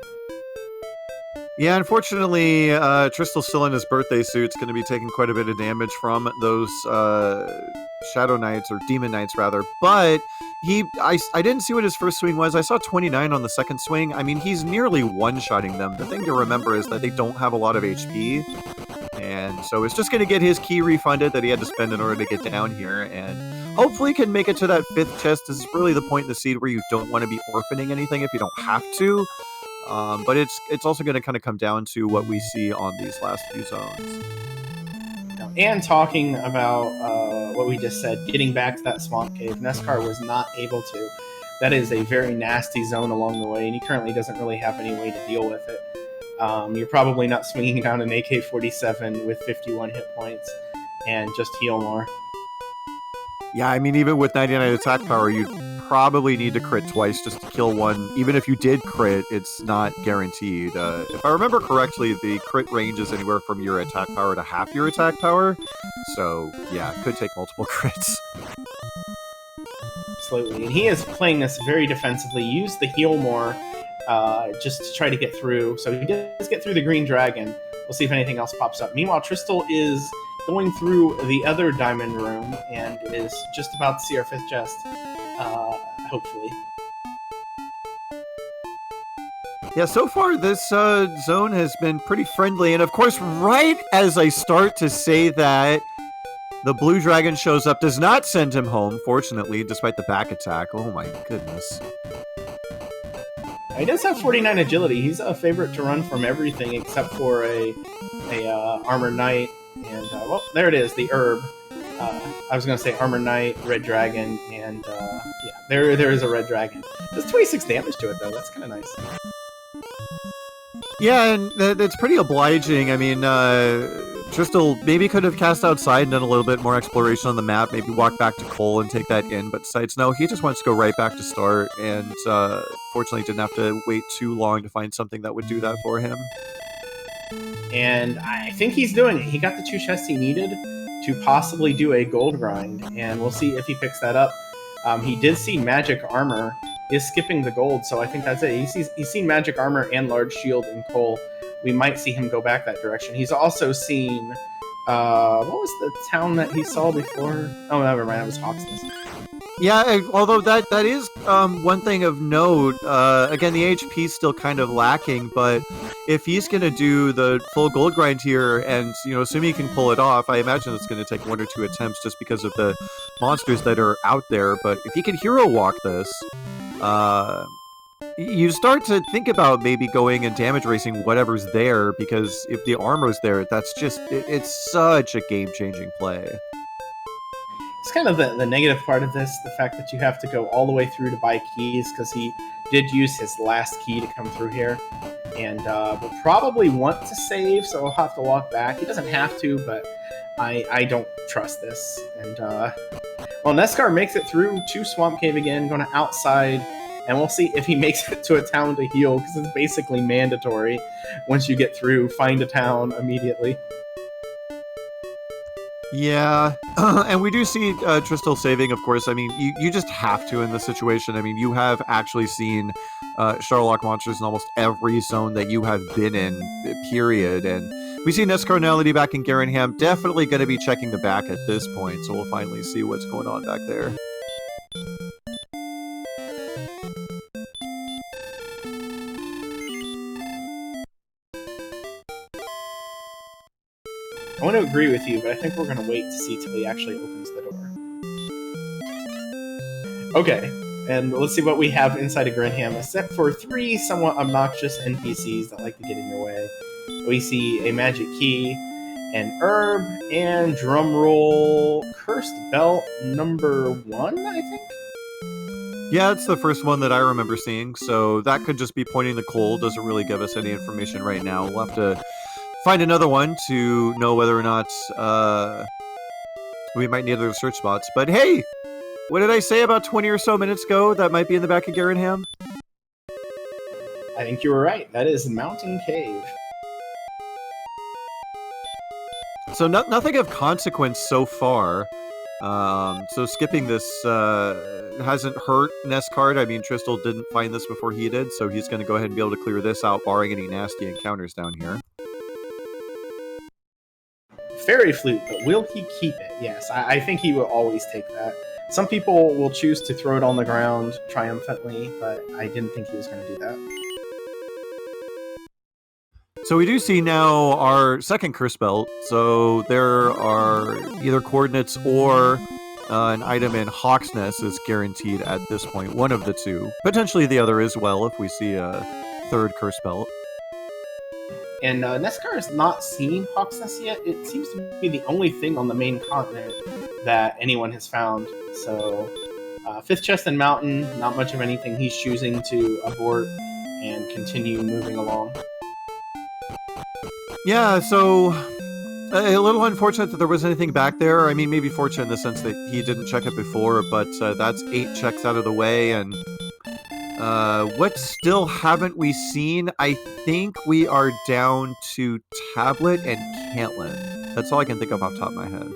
Yeah, unfortunately, Tristal's still in his birthday suit. It's going to be taking quite a bit of damage from those Shadow Knights, or Demon Knights, rather. But I didn't see what his first swing was. I saw 29 on the second swing. I mean, he's nearly one-shotting them. The thing to remember is that they don't have a lot of HP. And so it's just going to get his key refunded that he had to spend in order to get down here. And hopefully can make it to that 5th chest. This is really the point in the seed where you don't want to be orphaning anything if you don't have to. But it's also going to kind of come down to what we see on these last few zones. Now, and talking about what we just said, getting back to that Swamp Cave, NESCAR was not able to. That is a very nasty zone along the way, and he currently doesn't really have any way to deal with it. You're probably not swinging down an AK-47 with 51 hit points and just heal more. Yeah, I mean, even with 99 attack power, you'd probably need to crit twice just to kill one. Even if you did crit, it's not guaranteed. If I remember correctly, the crit range is anywhere from your attack power to half your attack power. So, yeah, it could take multiple crits. Absolutely. And he is playing this very defensively. Use the heal more just to try to get through. So he does get through the Green Dragon. We'll see if anything else pops up. Meanwhile, Tristal is going through the other diamond room and is just about to see our 5th chest, hopefully. Yeah, so far this zone has been pretty friendly, and of course, right as I start to say that, the blue dragon shows up, does not send him home, fortunately, despite the back attack. Oh my goodness. He does have 49 agility. He's a favorite to run from everything except for a Armor Knight. And, well, there it is, the herb. I was going to say Armor Knight, Red Dragon, and, yeah, there is a Red Dragon. Does 26 damage to it, though. That's kind of nice. Yeah, and it's pretty obliging. I mean, Tristal maybe could have cast outside and done a little bit more exploration on the map, maybe walk back to Cole and take that in, but decides no, he just wants to go right back to start, and fortunately didn't have to wait too long to find something that would do that for him. And I think he's doing it. He got the 2 chests he needed to possibly do a gold grind, and we'll see if he picks that up. He did see magic armor. He is skipping the gold, so I think that's it. He's seen magic armor and large shield in Cole. We might see him go back that direction. He's also seen, what was the town that he saw before? Oh, never mind, it was Hawksness. Yeah, although that is one thing of note. Again, the HP's still kind of lacking, but if he's going to do the full gold grind here, and, assuming he can pull it off, I imagine it's going to take 1 or 2 attempts just because of the monsters that are out there. But if he can hero walk this, you start to think about maybe going and damage racing whatever's there, because if the armor's there, that's just, it's such a game-changing play. It's kind of the negative part of this, the fact that you have to go all the way through to buy keys, because he did use his last key to come through here, and will probably want to save, so he'll have to walk back. He doesn't have to, but I don't trust this. And, well, NESCAR makes it through to Swamp Cave again, going to outside, and we'll see if he makes it to a town to heal, because it's basically mandatory. Once you get through, find a town immediately. Yeah, and we do see Tristal saving, of course. I mean, you just have to in this situation. I mean, you have actually seen Sharlock monsters in almost every zone that you have been in, period. And we see NESCardinality back in Garenham, definitely going to be checking the back at this point, so we'll finally see what's going on back there. I want to agree with you, but I think we're going to wait to see till he actually opens the door. Okay, and let's see what we have inside of Grinham, except for 3 somewhat obnoxious NPCs that like to get in your way. We see a magic key, an herb, and drumroll, cursed belt number 1, I think? Yeah, it's the first one that I remember seeing, so that could just be pointing the coal. Doesn't really give us any information right now. We'll have to find another one to know whether or not we might need other search spots. But hey, what did I say about 20 or so minutes ago that might be in the back of Garenham? I think you were right. That is Mountain Cave. So nothing of consequence so far. So skipping this hasn't hurt NESCard. I mean, Tristal didn't find this before he did, so he's going to go ahead and be able to clear this out, barring any nasty encounters down here. Fairy flute, but will he keep it? Yes, I think he will always take that. Some people will choose to throw it on the ground triumphantly, but I didn't think he was going to do that. So we do see now our second curse belt. So there are either coordinates or an item in Hawksnest is guaranteed at this point. One of the two. Potentially the other as well if we see a third curse belt. And NESCAR has not seen Hawksnest yet. It seems to be the only thing on the main continent that anyone has found. So 5th chest and mountain, not much of anything. He's choosing to abort and continue moving along. Yeah, so a little unfortunate that there was anything back there. I mean, maybe fortunate in the sense that he didn't check it before, but that's 8 checks out of the way. And what still haven't we seen? I think we are down to Tablet and Cantlin. That's all I can think of off the top of my head.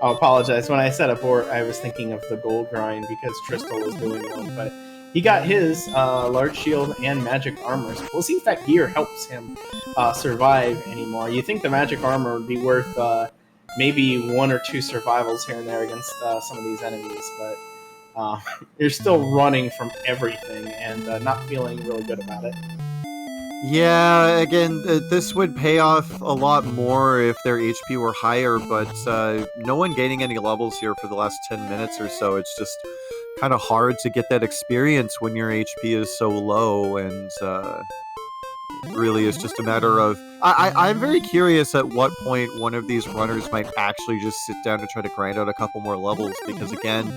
I'll apologize. When I said abort, I was thinking of the gold grind because Tristal was doing one, but he got his large shield and magic armor. So we'll see if that gear helps him survive anymore. You think the magic armor would be worth maybe 1 or 2 survivals here and there against some of these enemies, but you're still running from everything and not feeling really good about it. Yeah, again, this would pay off a lot more if their HP were higher, but no one gaining any levels here for the last 10 minutes or so. It's just kind of hard to get that experience when your HP is so low, and really is just a matter of... I'm very curious at what point one of these runners might actually just sit down to try to grind out a couple more levels, because again,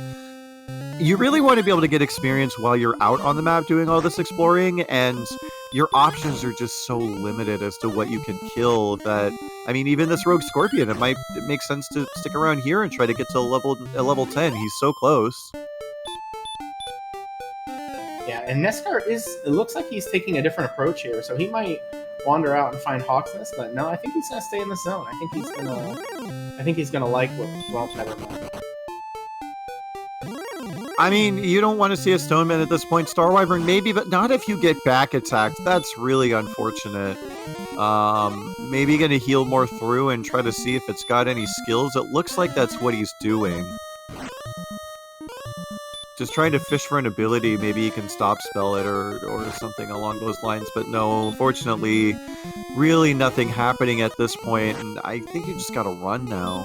you really want to be able to get experience while you're out on the map doing all this exploring, and your options are just so limited as to what you can kill that, I mean, even this Rogue Scorpion, it might make sense to stick around here and try to get to level 10. He's so close. Yeah, and NESCAR it looks like he's taking a different approach here, so he might wander out and find Hawksnest, but no, I think he's gonna stay in the zone. I think he's gonna like what better map. I mean, you don't want to see a Stoneman at this point. Star Wyvern maybe, but not if you get back attacked. That's really unfortunate. Maybe going to heal more through and try to see if it's got any skills. It looks like that's what he's doing. Just trying to fish for an ability. Maybe he can stop spell it or something along those lines. But no, unfortunately, really nothing happening at this point. And I think you just got to run now.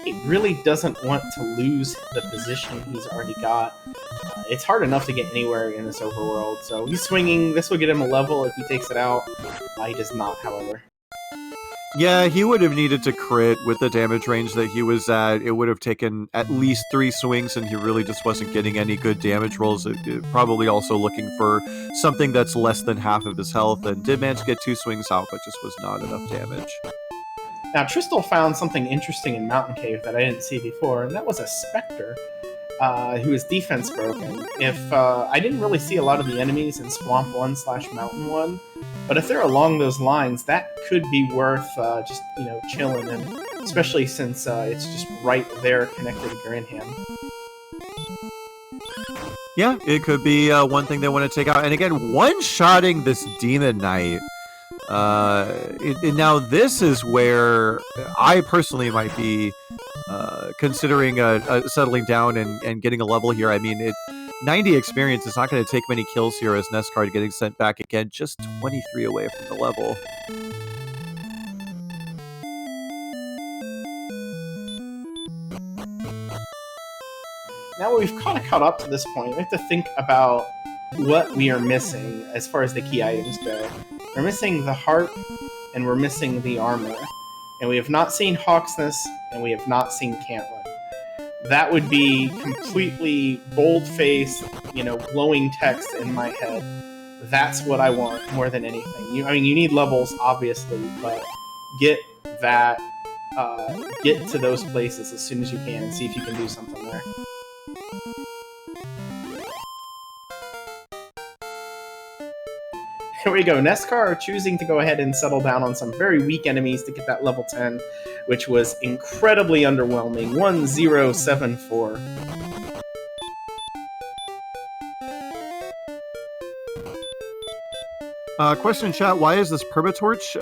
He really doesn't want to lose the position he's already got. It's hard enough to get anywhere in this overworld, so he's swinging. This will get him a level if he takes it out. He does not, however. Yeah, he would have needed to crit with the damage range that he was at. It would have taken at least 3 swings, and he really just wasn't getting any good damage rolls. Probably also looking for something that's less than half of his health, and did manage to get 2 swings out, but just was not enough damage. Now, Tristal found something interesting in Mountain Cave that I didn't see before, and that was a Spectre who is defense broken. If I didn't really see a lot of the enemies in Swamp 1/Mountain 1, but if they're along those lines, that could be worth just, chilling, and especially since it's just right there connected to Grinham. Yeah, it could be one thing they want to take out. And again, one-shotting this Demon Knight. Now this is where I personally might be considering settling down and getting a level here. I mean, 90 experience is not going to take many kills here as NESCard getting sent back again, just 23 away from the level. Now we've kind of caught up to this point, we have to think about what we are missing as far as the key items go. We're missing the harp, and we're missing the armor. And we have not seen Hawksness, and we have not seen Cantlin. That would be completely bold-faced, glowing text in my head. That's what I want more than anything. You need levels, obviously, but get that, get to those places as soon as you can and see if you can do something there. Here we go. NESCAR choosing to go ahead and settle down on some very weak enemies to get that level 10, which was incredibly underwhelming. 1074. Question in chat, why is this Permatorch?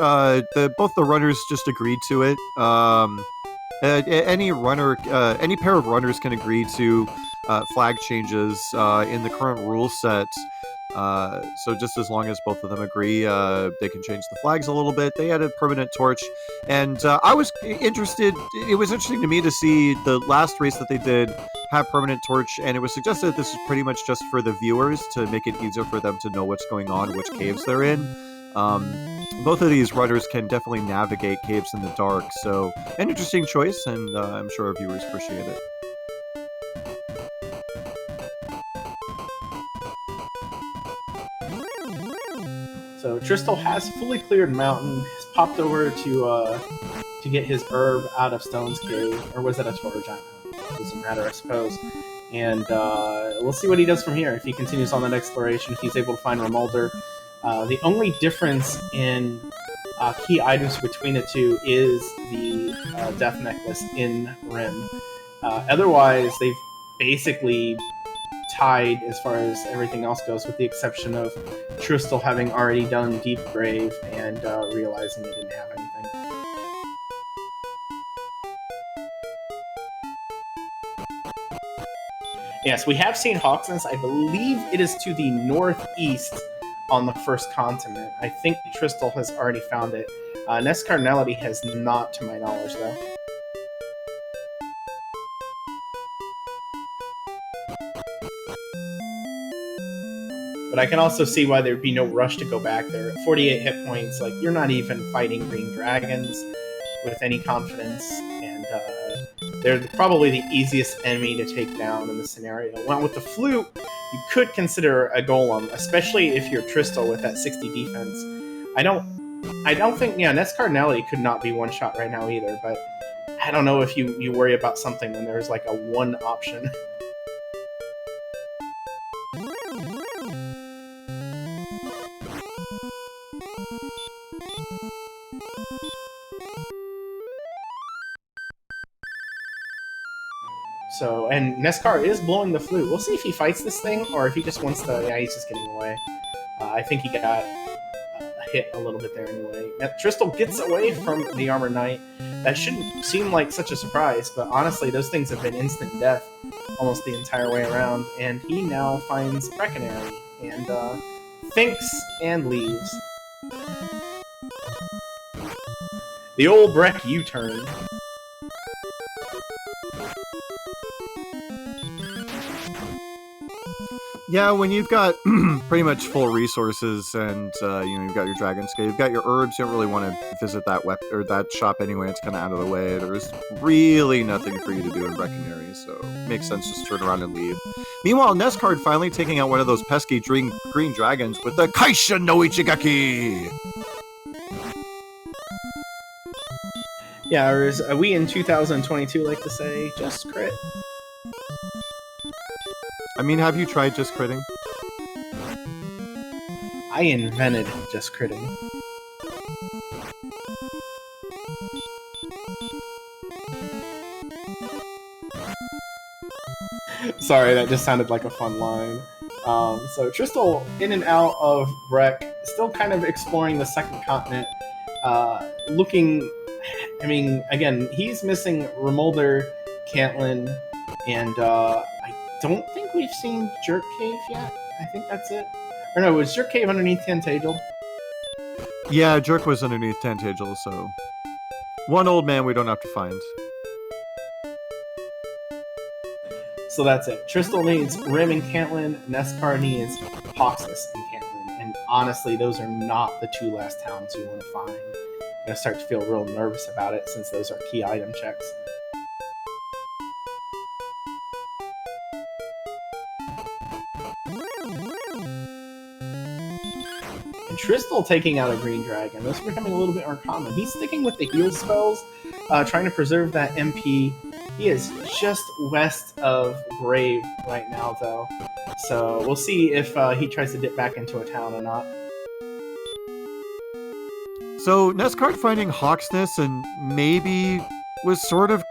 Both the runners just agreed to it. Any pair of runners can agree to flag changes in the current rule set. So just as long as both of them agree, they can change the flags a little bit. They added permanent torch, and I was interested. It was interesting to me to see the last race that they did have permanent torch, and it was suggested that this is pretty much just for the viewers to make it easier for them to know what's going on, which caves they're in. Both of these runners can definitely navigate caves in the dark, so an interesting choice, and I'm sure our viewers appreciate it. So Tristal has fully cleared Mountain, has popped over to get his herb out of Stone's Cave, or was it a torch? I don't know. It doesn't matter, I suppose. And we'll see what he does from here. If he continues on that exploration, if he's able to find Remolder. The only difference in key items between the two is the Death Necklace in Rim. Otherwise, they've basically tied as far as everything else goes, with the exception of Tristal having already done Deep Grave and realizing he didn't have anything. Yes, we have seen Hawksness. I believe it is to the northeast on the first continent. I think Tristal has already found it. NESCardinality has not, to my knowledge, though. But I can also see why there'd be no rush to go back there. At 48 hit points, like, you're not even fighting green dragons with any confidence, and they're probably the easiest enemy to take down in the scenario. Well, with the flute, you could consider a golem, especially if you're Tristal with that 60 defense. I don't think, NESCardinality could not be one shot right now either, but I don't know if you worry about something when there's like a one option. So, and NESCAR is blowing the flute. We'll see if he fights this thing, or if he just wants to... Yeah, he's just getting away. I think he got hit a little bit there anyway. Now, Tristal gets away from the Armor Knight. That shouldn't seem like such a surprise, but honestly, those things have been instant death almost the entire way around. And he now finds Preccanary, and thinks and leaves. The old Breck U-turn. Yeah, when you've got pretty much full resources and you've got your Dragon Scale, you've got your herbs, you don't really want to visit that shop anyway. It's kind of out of the way. There's really nothing for you to do in Breckenary, so it makes sense just turn around and leave. Meanwhile, NESCard finally taking out one of those pesky green dragons with the Kaisha no Ichigaki. Yeah, or as we in 2022 like to say, just crit. I mean, have you tried just critting? I invented just critting. Sorry, that just sounded like a fun line. So Tristal in and out of Breck, still still kind of exploring the second continent, looking. I mean, again, he's missing Remolder, Caitlyn, and I don't think we've seen Jerk Cave yet. I think that's it. Or no, was Jerk Cave underneath Tantagel? Yeah, Jerk was underneath Tantagel, so one old man we don't have to find. So that's it. Tristal needs Rim and Caitlyn. NESCard needs Hawksness and Caitlyn. And honestly, those are not the two last towns you want to find. I'm going to start to feel real nervous about it since those are key item checks. And Tristal taking out a Green Dragon. Those are becoming a little bit uncommon. He's sticking with the heal spells, trying to preserve that MP. He is just west of Grave right now, though. So we'll see if he tries to dip back into a town or not. So NESCard finding Hawksness and maybe was sort of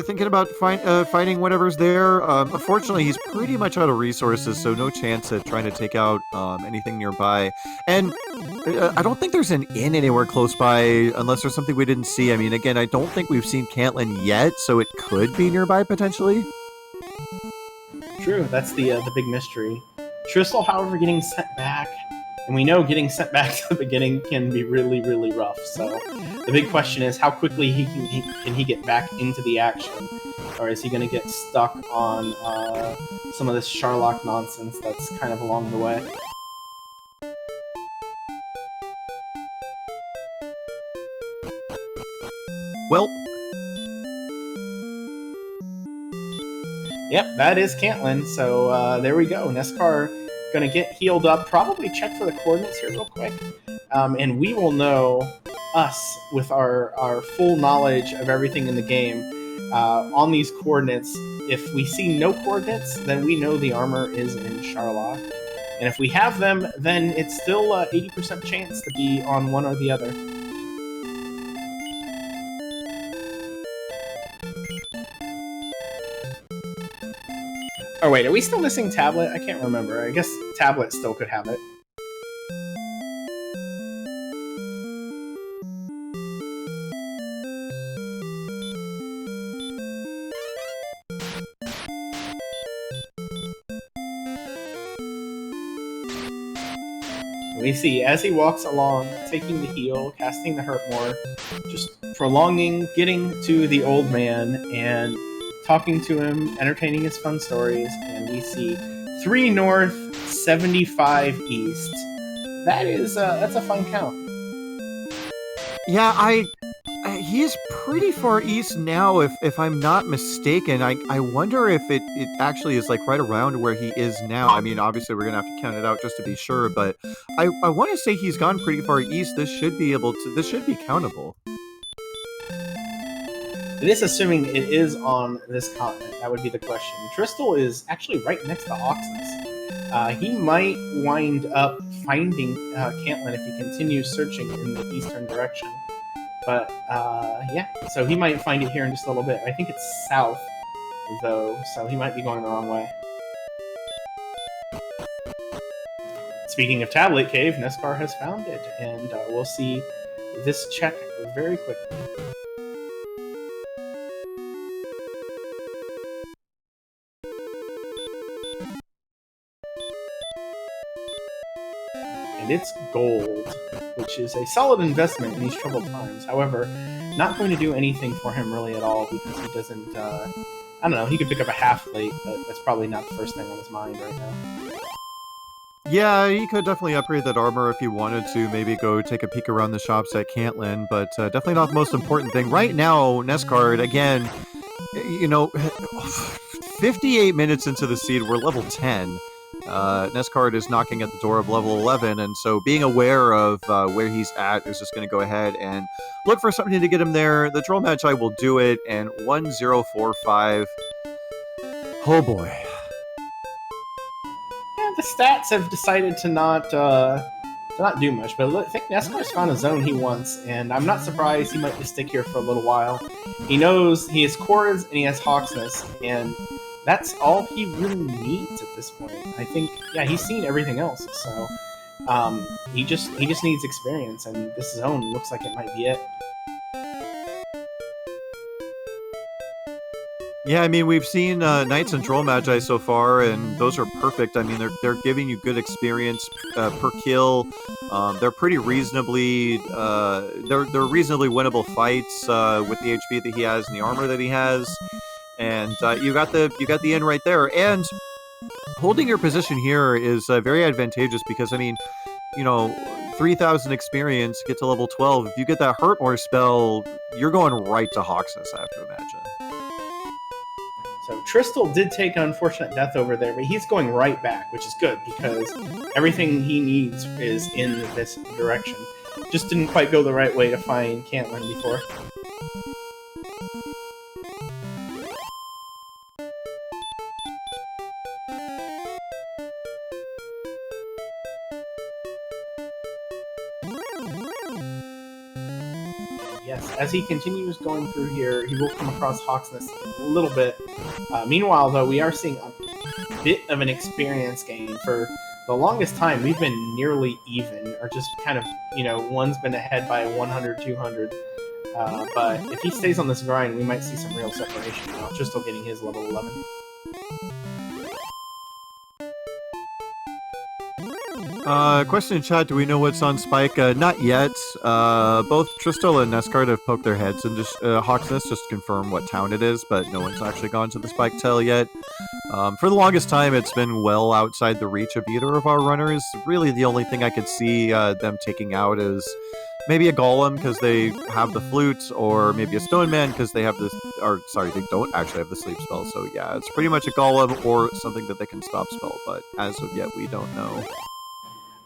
thinking about fighting whatever's there. Unfortunately, he's pretty much out of resources, so no chance at trying to take out anything nearby. And I don't think there's an inn anywhere close by, unless there's something we didn't see. I mean, again, I don't think we've seen Caitlyn yet, so it could be nearby potentially. True, that's the big mystery. Tristal, however, getting sent back. And we know getting sent back to the beginning can be really, really rough. So the big question is how quickly can he get back into the action? Or is he going to get stuck on some of this Sharlock nonsense that's kind of along the way? Well, yep, that is Caitlyn. So there we go. NESCard gonna get healed up, probably check for the coordinates here real quick, and we will know us with our full knowledge of everything in the game on these coordinates. If we see no coordinates, then we know the armor is in Sharlock, and if we have them, then it's still 80% chance to be on one or the other. Oh wait, are we still missing Tablet? I can't remember. I guess Tablet still could have it. We see, as he walks along, taking the heal, casting the Hurt More, just prolonging, getting to the old man, and talking to him, entertaining his fun stories, and we see 3 north, 75 east. That is, that's a fun count. Yeah, he is pretty far east now, if I'm not mistaken. I wonder if it actually is like right around where he is now. I mean, obviously we're gonna have to count it out just to be sure, but I want to say he's gone pretty far east. This should be countable. It is assuming it is on this continent. That would be the question. Tristal is actually right next to Oxness. He might wind up finding Caitlyn if he continues searching in the eastern direction. But, yeah, so he might find it here in just a little bit. I think it's south, though, so he might be going the wrong way. Speaking of Tablet Cave, NESCard has found it, and we'll see this check very quickly. And it's gold, which is a solid investment in these troubled times. However, not going to do anything for him really at all because he doesn't, I don't know, he could pick up a half plate, but that's probably not the first thing on his mind right now. Yeah, he could definitely upgrade that armor if he wanted to, maybe go take a peek around the shops at Caitlyn, but definitely not the most important thing. Right now, NESCard, again, 58 minutes into the seed, we're level 10. NESCard is knocking at the door of level 11, and so being aware of where he's at is just going to go ahead and look for something to get him there. The Droll Magi will do it, and 1045. Oh boy. Yeah, the stats have decided to not do much, but I think NESCAR's found a zone he wants, and I'm not surprised he might just stick here for a little while. He knows he has Chords and he has Hawksness, and that's all he really needs at this point. I think, yeah, he's seen everything else, so He just needs experience, and this zone looks like it might be it. Yeah, I mean, we've seen Knights and Troll Magi so far, and those are perfect. I mean, they're giving you good experience per kill. They're pretty reasonably they're reasonably winnable fights with the HP that he has and the armor that he has, and you got the end right there. And holding your position here is very advantageous because, I mean, you know, 3,000 experience, get to level 12. If you get that Hurt More spell, you're going right to Hawksness, I have to imagine. So Tristal did take an unfortunate death over there, but he's going right back, which is good because everything he needs is in this direction. Just didn't quite go the right way to find Caitlyn before. Yes, as he continues going through here, he will come across Hawksness a little bit. Meanwhile, though, we are seeing a bit of an experience gain. For the longest time, we've been nearly even, or just kind of, you know, one's been ahead by 100, 200. But if he stays on this grind, we might see some real separation now. Tristal getting his level 11. Question in chat, do we know what's on Spike? Not yet. Both Tristal and NESCard have poked their heads into Hawksness just to confirm what town it is, but no one's actually gone to the Spike tell yet. For the longest time, it's been well outside the reach of either of our runners. Really, the only thing I could see them taking out is maybe a Golem because they have the flute, or maybe a Stone Man because they have the... Or, sorry, they don't actually have the sleep spell, so yeah, it's pretty much a Golem or something that they can stop spell, but as of yet, we don't know.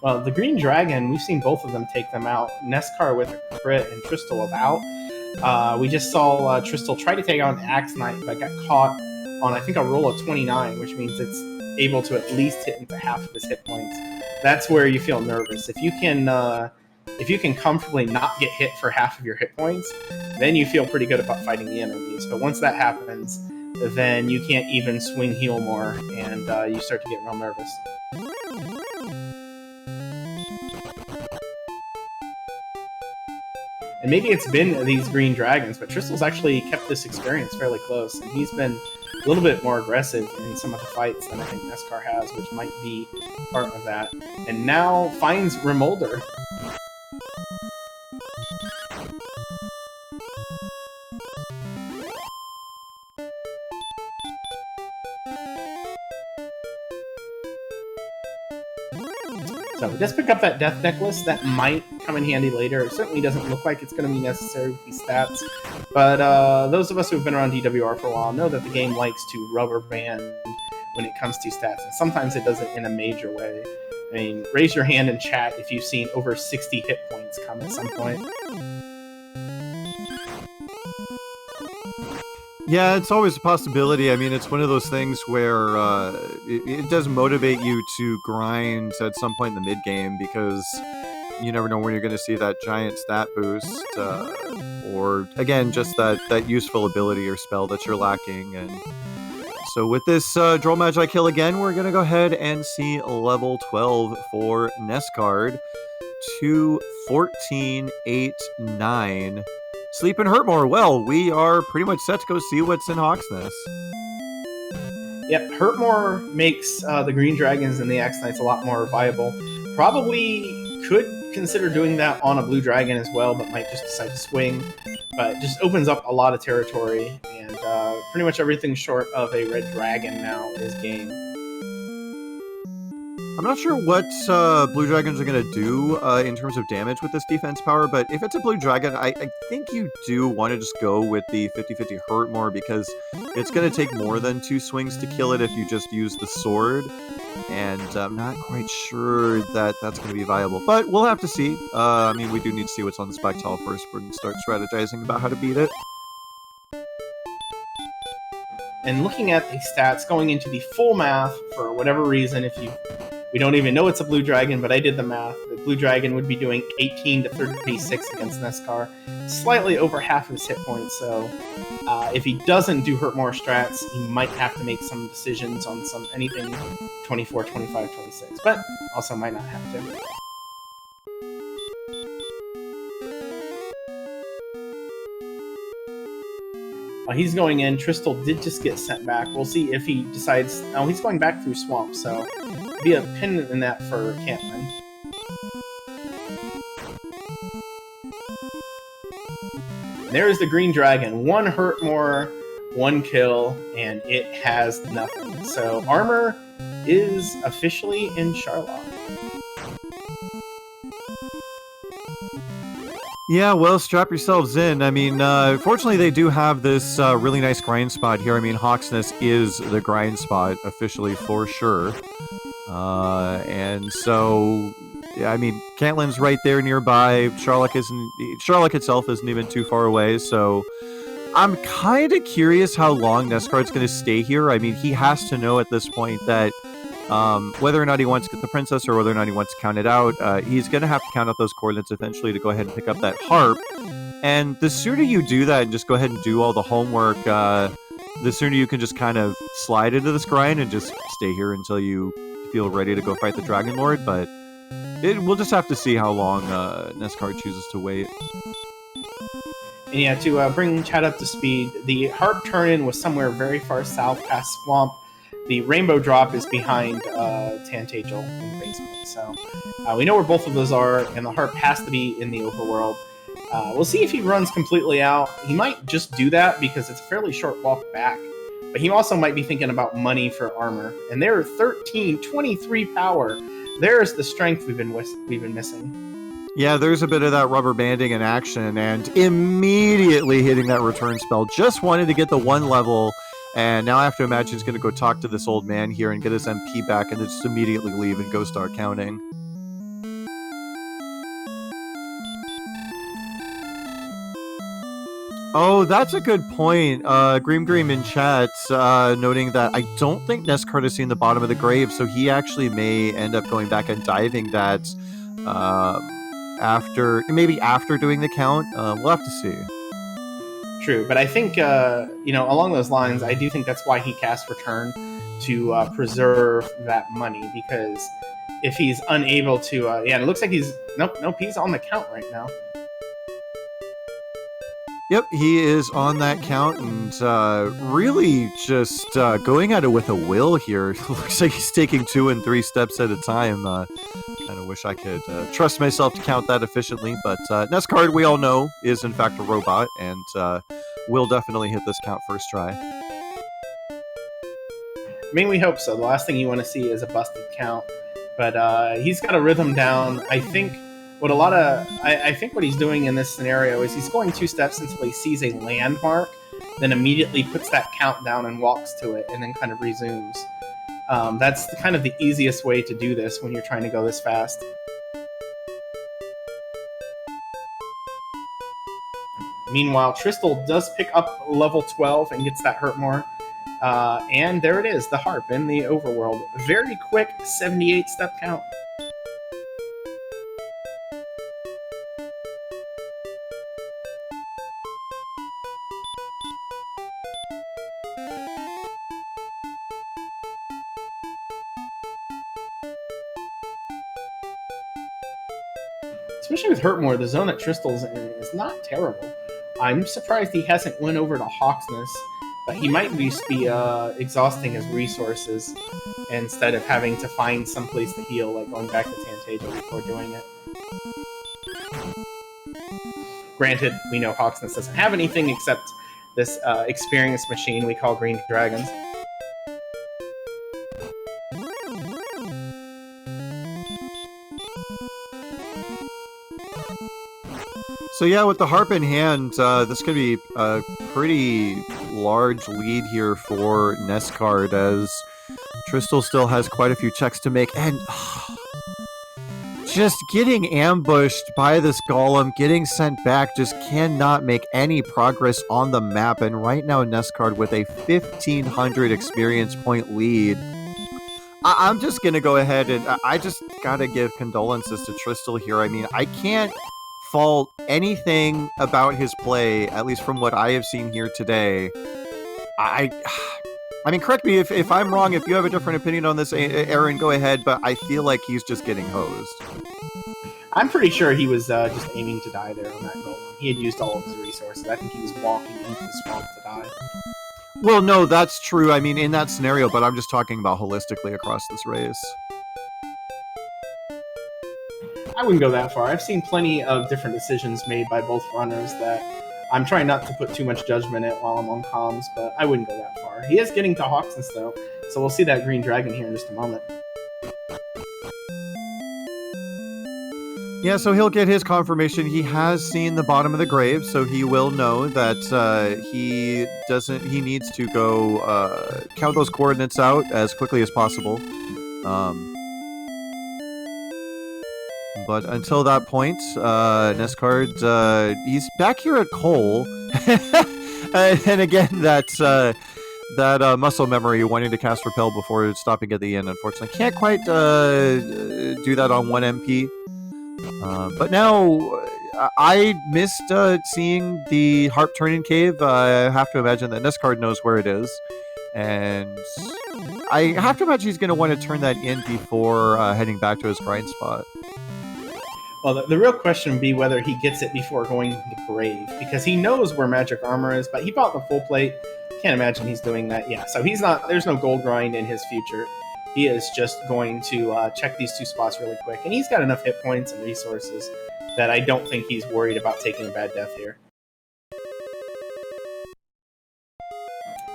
Well, the Green Dragon, we've seen both of them take them out. NESCard with a crit and Tristal without. We just saw Tristal try to take out an Axe Knight, but got caught on, I think, a roll of 29, which means it's able to at least hit into half of his hit points. That's where you feel nervous. If you can comfortably not get hit for half of your hit points, then you feel pretty good about fighting the enemies. But once that happens, then you can't even swing heal more, and you start to get real nervous. And maybe it's been these Green Dragons, but Tristal's actually kept this experience fairly close, and he's been a little bit more aggressive in some of the fights than I think NESCard has, which might be part of that. And now finds Remolder. So just pick up that Death Necklace. That might come in handy later. It certainly doesn't look like it's going to be necessary with these stats. But those of us who have been around DWR for a while know that the game likes to rubber band when it comes to stats. And sometimes it does it in a major way. I mean, raise your hand in chat if you've seen over 60 hit points come at some point. Yeah, it's always a possibility. I mean, it's one of those things where it does motivate you to grind at some point in the mid-game because you never know when you're going to see that giant stat boost or, again, just that useful ability or spell that you're lacking. And so with this Droll Magi kill again, we're going to go ahead and see level 12 for NESCard. 2, 14, 8, 9... Sleep and Hurt More. Well, we are pretty much set to go see what's in Hawksness. Yep, Hurt More makes the Green Dragons and the Axe Knights a lot more viable. Probably could consider doing that on a Blue Dragon as well, but might just decide to swing. But just opens up a lot of territory, and pretty much everything short of a Red Dragon now is game. I'm not sure what Blue Dragons are going to do in terms of damage with this defense power, but if it's a Blue Dragon, I think you do want to just go with the 50-50 Hurt More because it's going to take more than 2 swings to kill it if you just use the sword, and I'm not quite sure that that's going to be viable, but we'll have to see. I mean, we do need to see what's on the Spike Tile first before we can start strategizing about how to beat it. And looking at the stats, going into the full math, for whatever reason, we don't even know it's a Blue Dragon, but I did the math. The Blue Dragon would be doing 18 to 36 against NESCard, slightly over half of his hit points. So if he doesn't do Hurt More strats, he might have to make some decisions on anything 24, 25, 26, but also might not have to. He's going in. Tristal did just get sent back. We'll see if he decides... Oh, he's going back through Swamp, so be a pin in that for Caitlin. There's the Green Dragon. 1 hurt more, 1 kill, and it has nothing. So Armor is officially in Charlotte. Yeah, well, strap yourselves in. I mean, fortunately, they do have this really nice grind spot here. I mean, Hawksness is the grind spot, officially, for sure. And so, yeah, I mean, Caitlin's right there nearby. Charlotte itself isn't even too far away, so I'm kind of curious how long NESCard's going to stay here. I mean, he has to know at this point that whether or not he wants to get the princess or whether or not he wants to count it out, he's going to have to count out those coordinates eventually to go ahead and pick up that harp. And the sooner you do that and just go ahead and do all the homework, the sooner you can just kind of slide into this grind and just stay here until you feel ready to go fight the Dragon Lord. But we'll just have to see how long NESCard chooses to wait. And yeah, to bring Chad up to speed, the harp turn-in was somewhere very far south past Swamp. The Rainbow Drop is behind Tantagel in the basement. So we know where both of those are, and the harp has to be in the overworld. We'll see if he runs completely out. He might just do that because it's a fairly short walk back. But he also might be thinking about money for armor. And they're 13, 23 power. There's the strength we've been missing. Yeah, there's a bit of that rubber banding in action, and immediately hitting that return spell. Just wanted to get the 1 level, and now I have to imagine he's going to go talk to this old man here and get his MP back and then just immediately leave and go start counting. Oh, that's a good point. Grim in chat noting that I don't think NESCard has seen the bottom of the grave, so he actually may end up going back and diving that after doing the count. We'll have to see. True, but I think, along those lines, I do think that's why he cast Return, to preserve that money, because if he's unable to... it looks like he's... Nope, he's on the count right now. Yep, he is on that count, and really just going at it with a will here. Looks like he's taking 2 and 3 steps at a time. Kind of wish I could trust myself to count that efficiently, but NESCard, we all know, is in fact a robot, and will definitely hit this count first try. I mean, we hope so. The last thing you want to see is a busted count, but he's got a rhythm down. I think what he's doing in this scenario is he's going 2 steps until he sees a landmark, then immediately puts that count down and walks to it, and then kind of resumes. That's kind of the easiest way to do this when you're trying to go this fast. Meanwhile, Tristal does pick up level 12 and gets that hurt more. And there it is, the harp in the overworld. Very quick 78 step count. Especially with Hurtmore, the zone that Tristal's in is not terrible. I'm surprised he hasn't went over to Hawksness, but he might just be exhausting his resources instead of having to find some place to heal, like going back to Tantagel before doing it. Granted, we know Hawksness doesn't have anything except this experience machine we call Green Dragons. So yeah, with the harp in hand, this could be a pretty large lead here for NESCard, as Tristal still has quite a few checks to make, and just getting ambushed by this golem, getting sent back, just cannot make any progress on the map, and right now NESCard with a 1,500 experience point lead. I'm just going to go ahead and I just got to give condolences to Tristal here. I mean, I can't fault anything about his play, at least from what I have seen here today. I mean, correct me if I'm wrong. If you have a different opinion on this, Aaron, go ahead, but I feel like he's just getting hosed. I'm pretty sure he was just aiming to die there on that golem. He had used all of his resources. I think he was walking into the swamp to die. Well, no, that's true. I mean, in that scenario, but I'm just talking about holistically across this race. I wouldn't go that far. I've seen plenty of different decisions made by both runners that I'm trying not to put too much judgment in while I'm on comms, but I wouldn't go that far. He is getting to Hawksons, though, so we'll see that green dragon here in just a moment. Yeah, so he'll get his confirmation. He has seen the bottom of the grave, so he will know that he needs to go count those coordinates out as quickly as possible. But until that point, NESCard, he's back here at Cole. And again, that muscle memory wanting to cast Repel before stopping at the end, unfortunately. Can't quite do that on 1 MP. But now, I missed seeing the Harp Turning Cave. I have to imagine that NESCard knows where it is. And I have to imagine he's going to want to turn that in before heading back to his grind spot. Well, the real question would be whether he gets it before going to the grave, because he knows where magic armor is, but he bought the full plate. Can't imagine he's doing that. Yeah, so he's not. There's no gold grind in his future. He is just going to check these 2 spots really quick, and he's got enough hit points and resources that I don't think he's worried about taking a bad death here.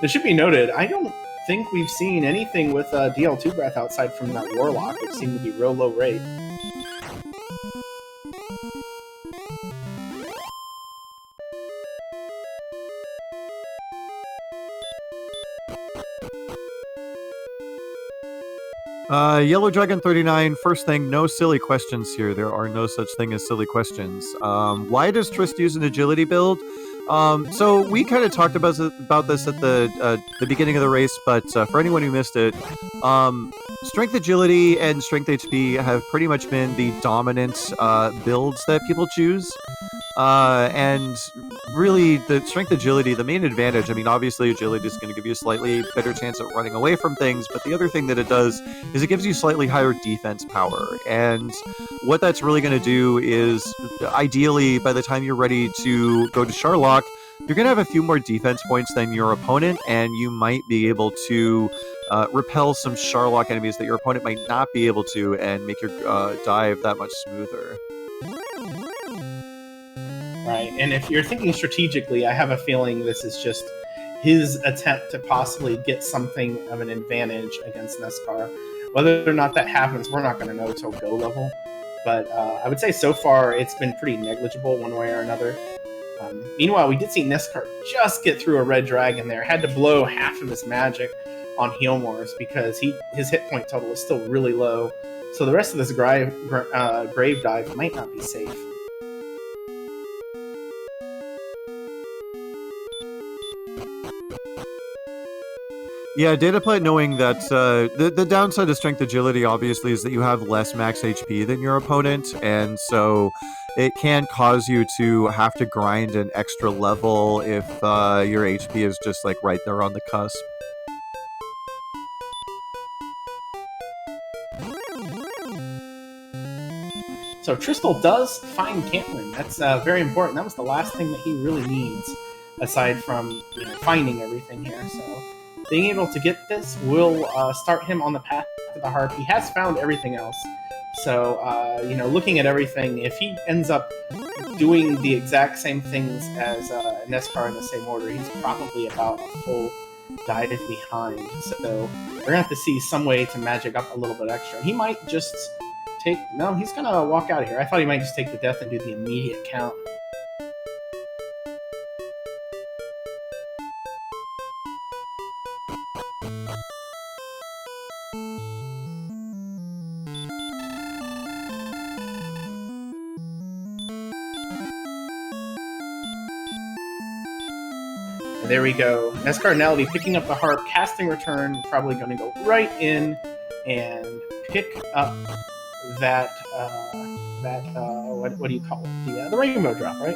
It should be noted, I don't think we've seen anything with DL2 Breath outside from that Warlock, which seemed to be real low rate. Yellow Dragon 39, first thing, no silly questions here. There are no such thing as silly questions. Why does Trist use an agility build? So we kind of talked about this at the beginning of the race, but for anyone who missed it, Strength Agility and Strength HP have pretty much been the dominant builds that people choose. And really, the Strength Agility, the main advantage, I mean, obviously Agility is going to give you a slightly better chance at running away from things, but the other thing that it does is it gives you slightly higher defense power. And what that's really going to do is, ideally, by the time you're ready to go to Sharlock, you're going to have a few more defense points than your opponent, and you might be able to repel some Sharlock enemies that your opponent might not be able to, and make your dive that much smoother. Right, and if you're thinking strategically, I have a feeling this is just his attempt to possibly get something of an advantage against NESCAR. Whether or not that happens, we're not going to know until go level. But I would say so far it's been pretty negligible one way or another. Meanwhile, we did see NESCAR just get through a red dragon there. Had to blow half of his magic on Healmores because his hit point total is still really low. So the rest of this grave dive might not be safe. Yeah, Dataplate knowing that the downside of Strength Agility, obviously, is that you have less max HP than your opponent, and so it can cause you to have to grind an extra level if your HP is just, like, right there on the cusp. So Tristal does find Caitlyn. That's very important. That was the last thing that he really needs, aside from finding everything here, so... Being able to get this will start him on the path to the harp. He has found everything else. So, looking at everything, if he ends up doing the exact same things as NESCAR in the same order, he's probably about a full dive behind. So, we're going to have to see some way to magic up a little bit extra. He might just take... No, he's going to walk out of here. I thought he might just take the death and do the immediate count. There we go. NESCardinality picking up the harp, casting return, probably going to go right in and pick up that what do you call it? The rainbow drop, right?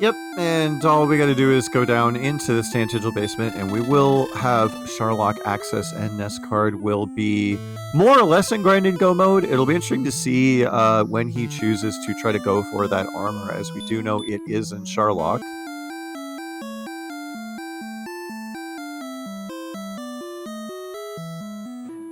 Yep, and all we gotta do is go down into the Stantigel basement, and we will have Sharlock access, and NESCard will be more or less in grind and go mode. It'll be interesting to see when he chooses to try to go for that armor, as we do know it is in Sharlock.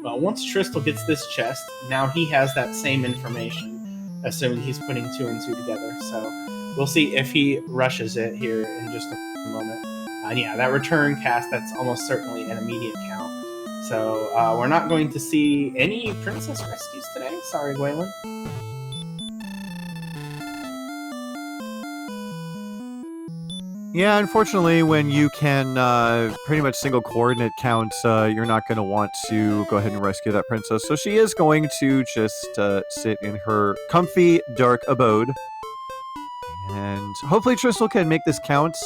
Well, once Tristal gets this chest, now he has that same information, assuming he's putting 2 and 2 together. So we'll see if he rushes it here in just a moment. And yeah, that return cast, that's almost certainly an immediate count. So we're not going to see any princess rescues today. Sorry, Gwaylan. Yeah, unfortunately, when you can pretty much single coordinate count, you're not going to want to go ahead and rescue that princess. So she is going to just sit in her comfy, dark abode. And hopefully Tristal can make this count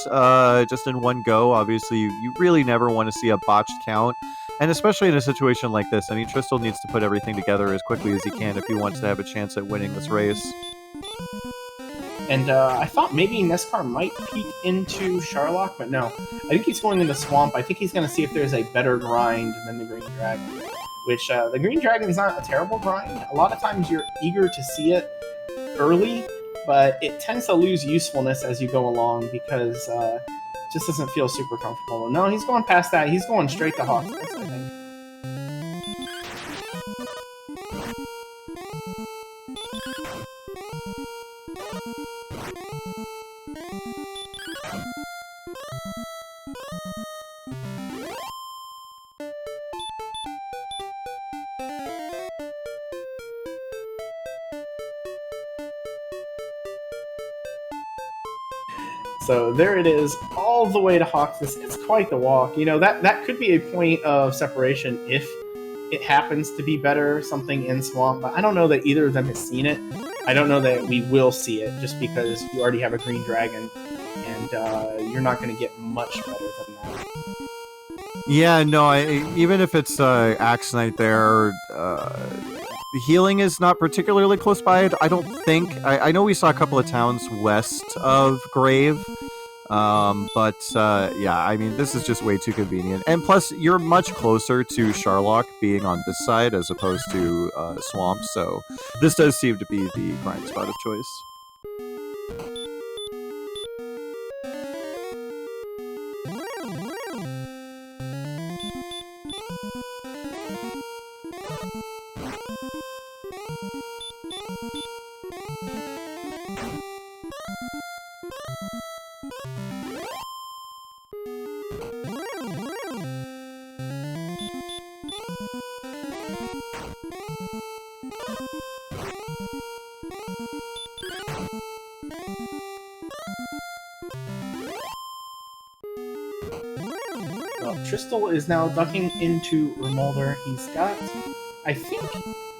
just in one go. Obviously, you really never want to see a botched count. And especially in a situation like this, I mean, Tristal needs to put everything together as quickly as he can if he wants to have a chance at winning this race. And I thought maybe NESCard might peek into Sharlock, but no. I think he's going into Swamp. I think he's going to see if there's a better grind than the Green Dragon. Which, the Green Dragon is not a terrible grind. A lot of times you're eager to see it early, but it tends to lose usefulness as you go along because it just doesn't feel super comfortable. No, he's going past that. He's going straight to Hawkins, I think. So there it is, all the way to Hawksness. It's quite the walk. You know, that could be a point of separation if it happens to be better, something in Swamp. But I don't know that either of them has seen it. I don't know that we will see it, just because you already have a Green Dragon, and you're not going to get much better than that. Yeah, no, even if it's Axe Knight there, the healing is not particularly close by. I don't think. I know we saw a couple of towns west of Grave, but yeah, I mean, this is just way too convenient. And plus, you're much closer to Sharlock being on this side as opposed to Swamp, so this does seem to be the grind spot of choice. Well, Tristal is now ducking into Remolder. He's got, I think,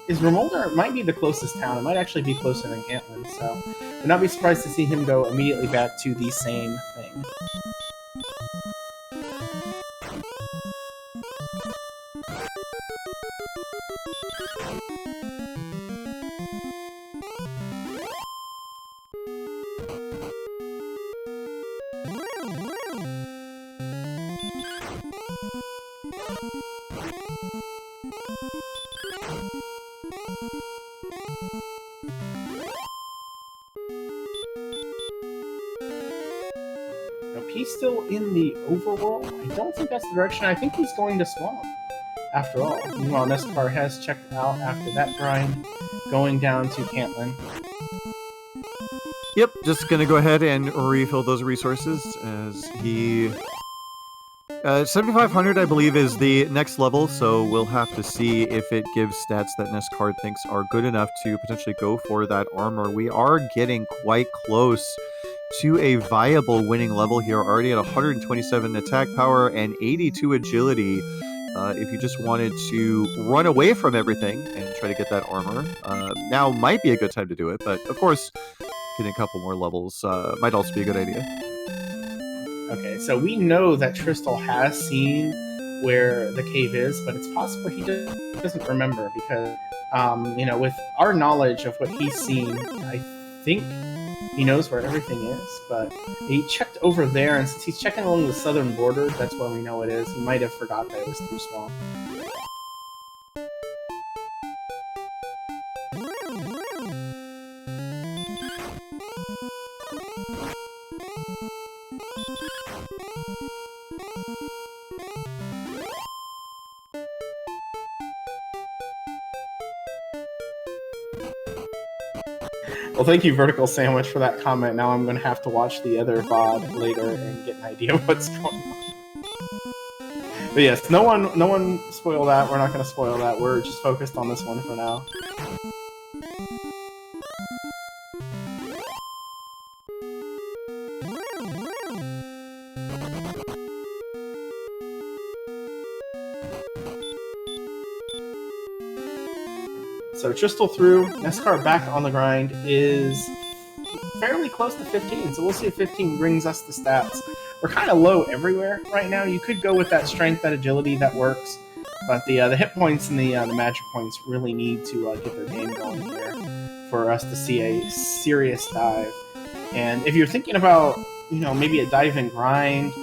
is Remolder might be the closest town. It might actually be closer than Cantlin, so would not be surprised to see him go immediately back to the same thing. He's still in the overworld. I don't think that's the direction. I think he's going to Swamp, after all. Meanwhile, NESCard has checked out after that grind, going down to Cantlin. Yep, just gonna go ahead and refill those resources as he... 7,500, I believe, is the next level, so we'll have to see if it gives stats that NESCard thinks are good enough to potentially go for that armor. We are getting quite close to a viable winning level here, already at 127 attack power and 82 agility. If you just wanted to run away from everything and try to get that armor, now might be a good time to do it, but of course, getting a couple more levels might also be a good idea. Okay, so we know that Tristal has seen where the cave is, but it's possible he doesn't remember because, you know, with our knowledge of what he's seen, I think he knows where everything is, but he checked over there, and since he's checking along the southern border, that's where we know it is. He might have forgot that it was too small. Well, thank you, Vertical Sandwich, for that comment. Now I'm going to have to watch the other VOD later and get an idea of what's going on. But yes, no one spoil that. We're not going to spoil that. We're just focused on this one for now. So Tristal through, NESCAR back on the grind is fairly close to 15, so we'll see if 15 brings us the stats. We're kind of low everywhere right now. You could go with that strength, that agility, that works, but the hit points and the magic points really need to get their game going here for us to see a serious dive. And if you're thinking about, maybe a dive and grind,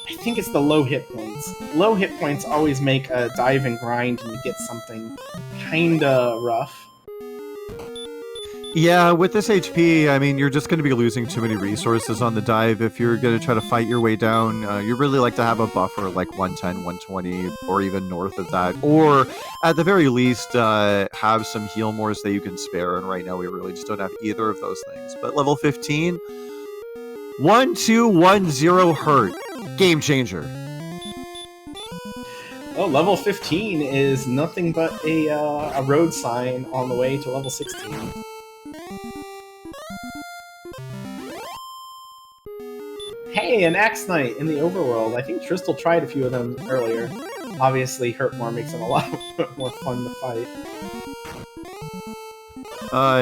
I think it's the low hit points. Low hit points always make a dive and grind and you get something kinda rough. Yeah, with this HP, I mean, you're just going to be losing too many resources on the dive. If you're going to try to fight your way down, you really like to have a buffer like 110, 120, or even north of that. Or, at the very least, have some heal mores that you can spare, and right now we really just don't have either of those things. But level 15, 1210 hurt. Game changer. Well, level 15 is nothing but a road sign on the way to level 16. Hey, an Axe Knight in the overworld. I think Tristal tried a few of them earlier. Obviously, hurt more makes them a lot more fun to fight.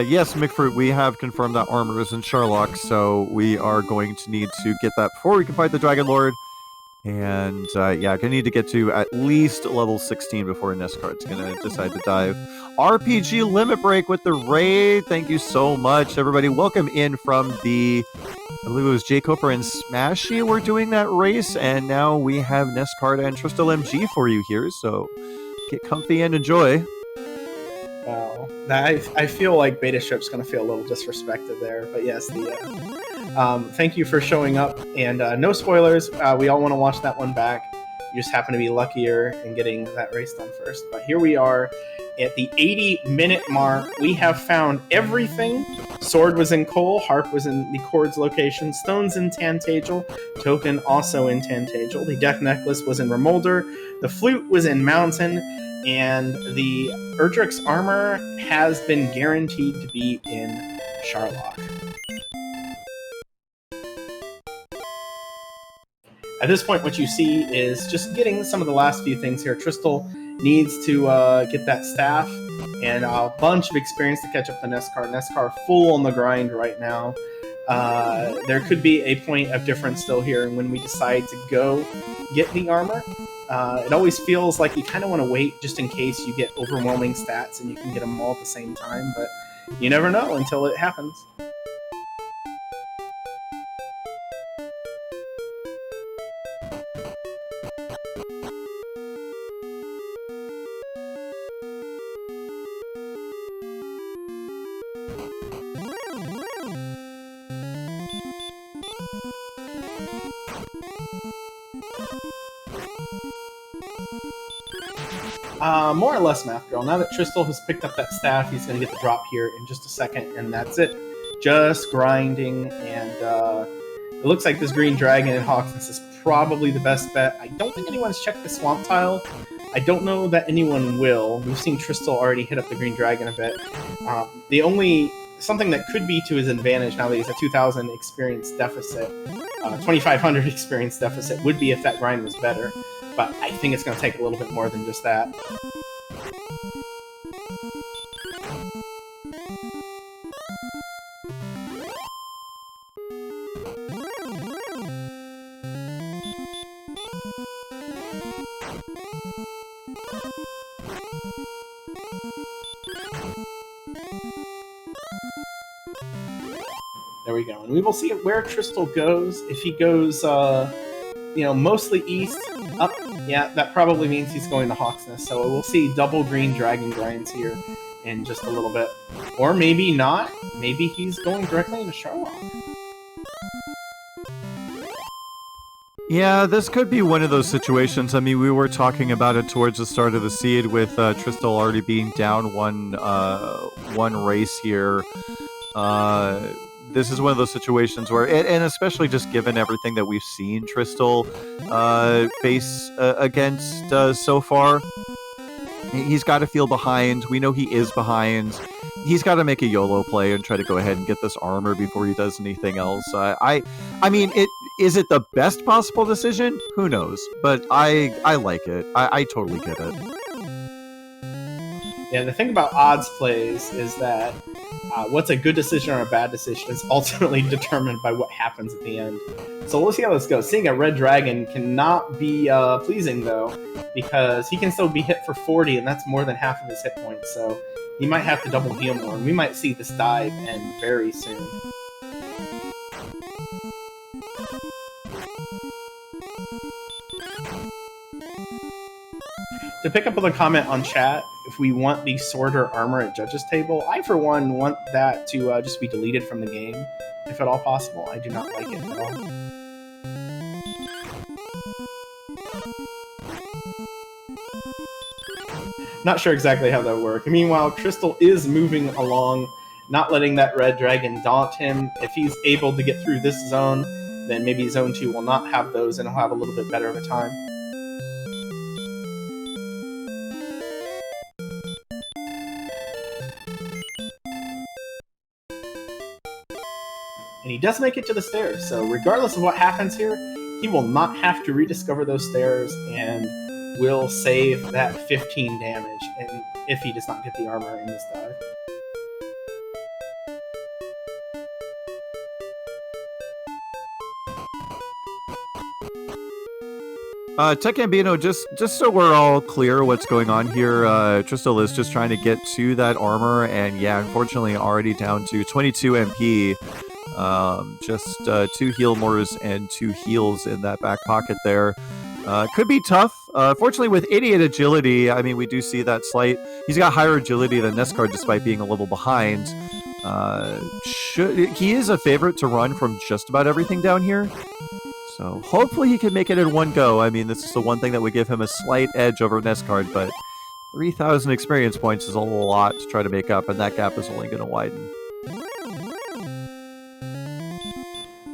Yes, Mickfruit, we have confirmed that armor is in Sherlock, so we are going to need to get that before we can fight the Dragon Lord. And, yeah, gonna need to get to at least level 16 before NESCard's gonna decide to dive. RPG Limit Break with the raid. Thank you so much, everybody. Welcome in from I believe it was Jay Cooper and Smashy were doing that race, and now we have NESCard and TristalMTG for you here, so get comfy and enjoy. Wow. I feel like Beta Strip's going to feel a little disrespected there, but yes, thank you for showing up, and no spoilers. We all want to watch that one back. You just happen to be luckier in getting that race done first. But here we are at the 80-minute mark. We have found everything. Sword was in Coal, Harp was in the Chord's location, Stone's in Tantagel, Token also in Tantagel, the Death Necklace was in Remolder, the Flute was in Mountain, and the Erdrick's Armor has been guaranteed to be in Sherlock. At this point, what you see is just getting some of the last few things here. Tristal needs to get that staff and a bunch of experience to catch up to NESCAR. NESCAR full on the grind right now. There could be a point of difference still here when we decide to go get the armor. It always feels like you kind of want to wait just in case you get overwhelming stats and you can get them all at the same time, but you never know until it happens. More or less, Math Girl. Now that Tristal has picked up that staff, he's going to get the drop here in just a second, and that's it. Just grinding, and it looks like this Green Dragon in Hawksness is probably the best bet. I don't think anyone's checked the Swamp Tile. I don't know that anyone will. We've seen Tristal already hit up the Green Dragon a bit. The only... something that could be to his advantage now that he's a 2,000 experience deficit, 2,500 experience deficit would be if that grind was better. But I think it's going to take a little bit more than just that. There we go. And we will see where Tristal goes. If he goes, mostly east, up, yeah, that probably means he's going to Hawksnest. So we'll see double green dragon grinds here in just a little bit. Or maybe not. Maybe he's going directly into Sherlock. Yeah, this could be one of those situations. I mean, we were talking about it towards the start of the seed with Tristal already being down one race here. This is one of those situations where, and especially just given everything that we've seen Tristal face against so far, he's got to feel behind. We know he is behind. He's got to make a YOLO play and try to go ahead and get this armor before he does anything else. I mean, is it the best possible decision? Who knows? But I like it. I totally get it. Yeah, the thing about odds plays is that what's a good decision or a bad decision is ultimately determined by what happens at the end. So we'll see how this goes. Seeing a red dragon cannot be pleasing, though, because he can still be hit for 40, and that's more than half of his hit points. So he might have to double heal more, and we might see this dive end very soon. To pick up on the comment on chat, if we want the sword or armor at Judge's Table, I, for one, want that to just be deleted from the game, if at all possible. I do not like it at all. Not sure exactly how that would work. Meanwhile, Tristal is moving along, not letting that red dragon daunt him. If he's able to get through this zone, then maybe Zone 2 will not have those, and he'll have a little bit better of a time. And he does make it to the stairs, so regardless of what happens here, he will not have to rediscover those stairs and will save that 15 damage and if he does not get the armor in this dive. Tech Ambino, just so we're all clear what's going on here, Tristal is just trying to get to that armor, and yeah, unfortunately already down to 22 MP. Just 2 heal mores and 2 heals in that back pocket there. Could be tough. Fortunately, with 88 agility, I mean, we do see that slight... He's got higher agility than NESCard despite being a little behind. He is a favorite to run from just about everything down here. So hopefully he can make it in one go. I mean, this is the one thing that would give him a slight edge over NESCard, but 3,000 experience points is a lot to try to make up, and that gap is only going to widen.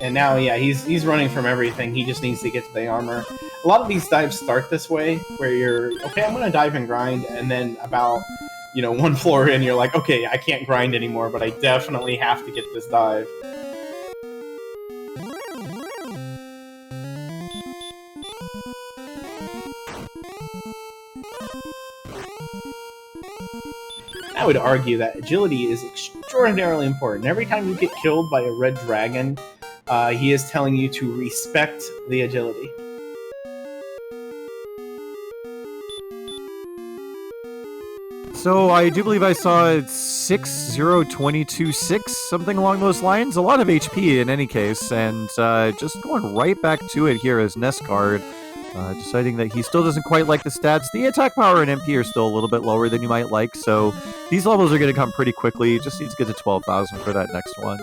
And now, yeah, he's running from everything. He just needs to get to the armor. A lot of these dives start this way, where you're, okay, I'm going to dive and grind, and then about, one floor in, you're like, okay, I can't grind anymore, but I definitely have to get this dive. I would argue that agility is extraordinarily important. Every time you get killed by a red dragon, he is telling you to respect the agility. So I do believe I saw 60226, something along those lines. A lot of HP in any case, and just going right back to it here as NESCard, deciding that he still doesn't quite like the stats. The attack power and MP are still a little bit lower than you might like, so these levels are going to come pretty quickly. Just needs to get to 12,000 for that next one.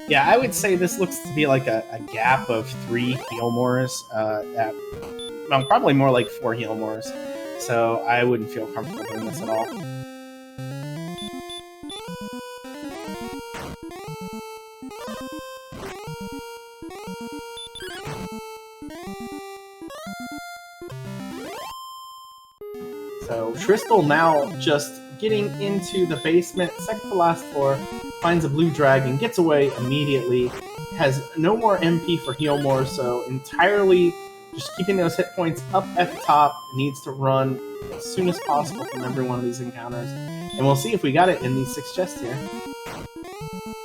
Yeah, I would say this looks to be like a gap of 3 heal mores, probably more like 4 heal mores. So I wouldn't feel comfortable doing this at all. So Tristal now just getting into the basement, second to last floor, finds a blue dragon, gets away immediately, has no more MP for heal more, so entirely just keeping those hit points up at the top, needs to run as soon as possible from every one of these encounters. And we'll see if we got it in these 6 chests here.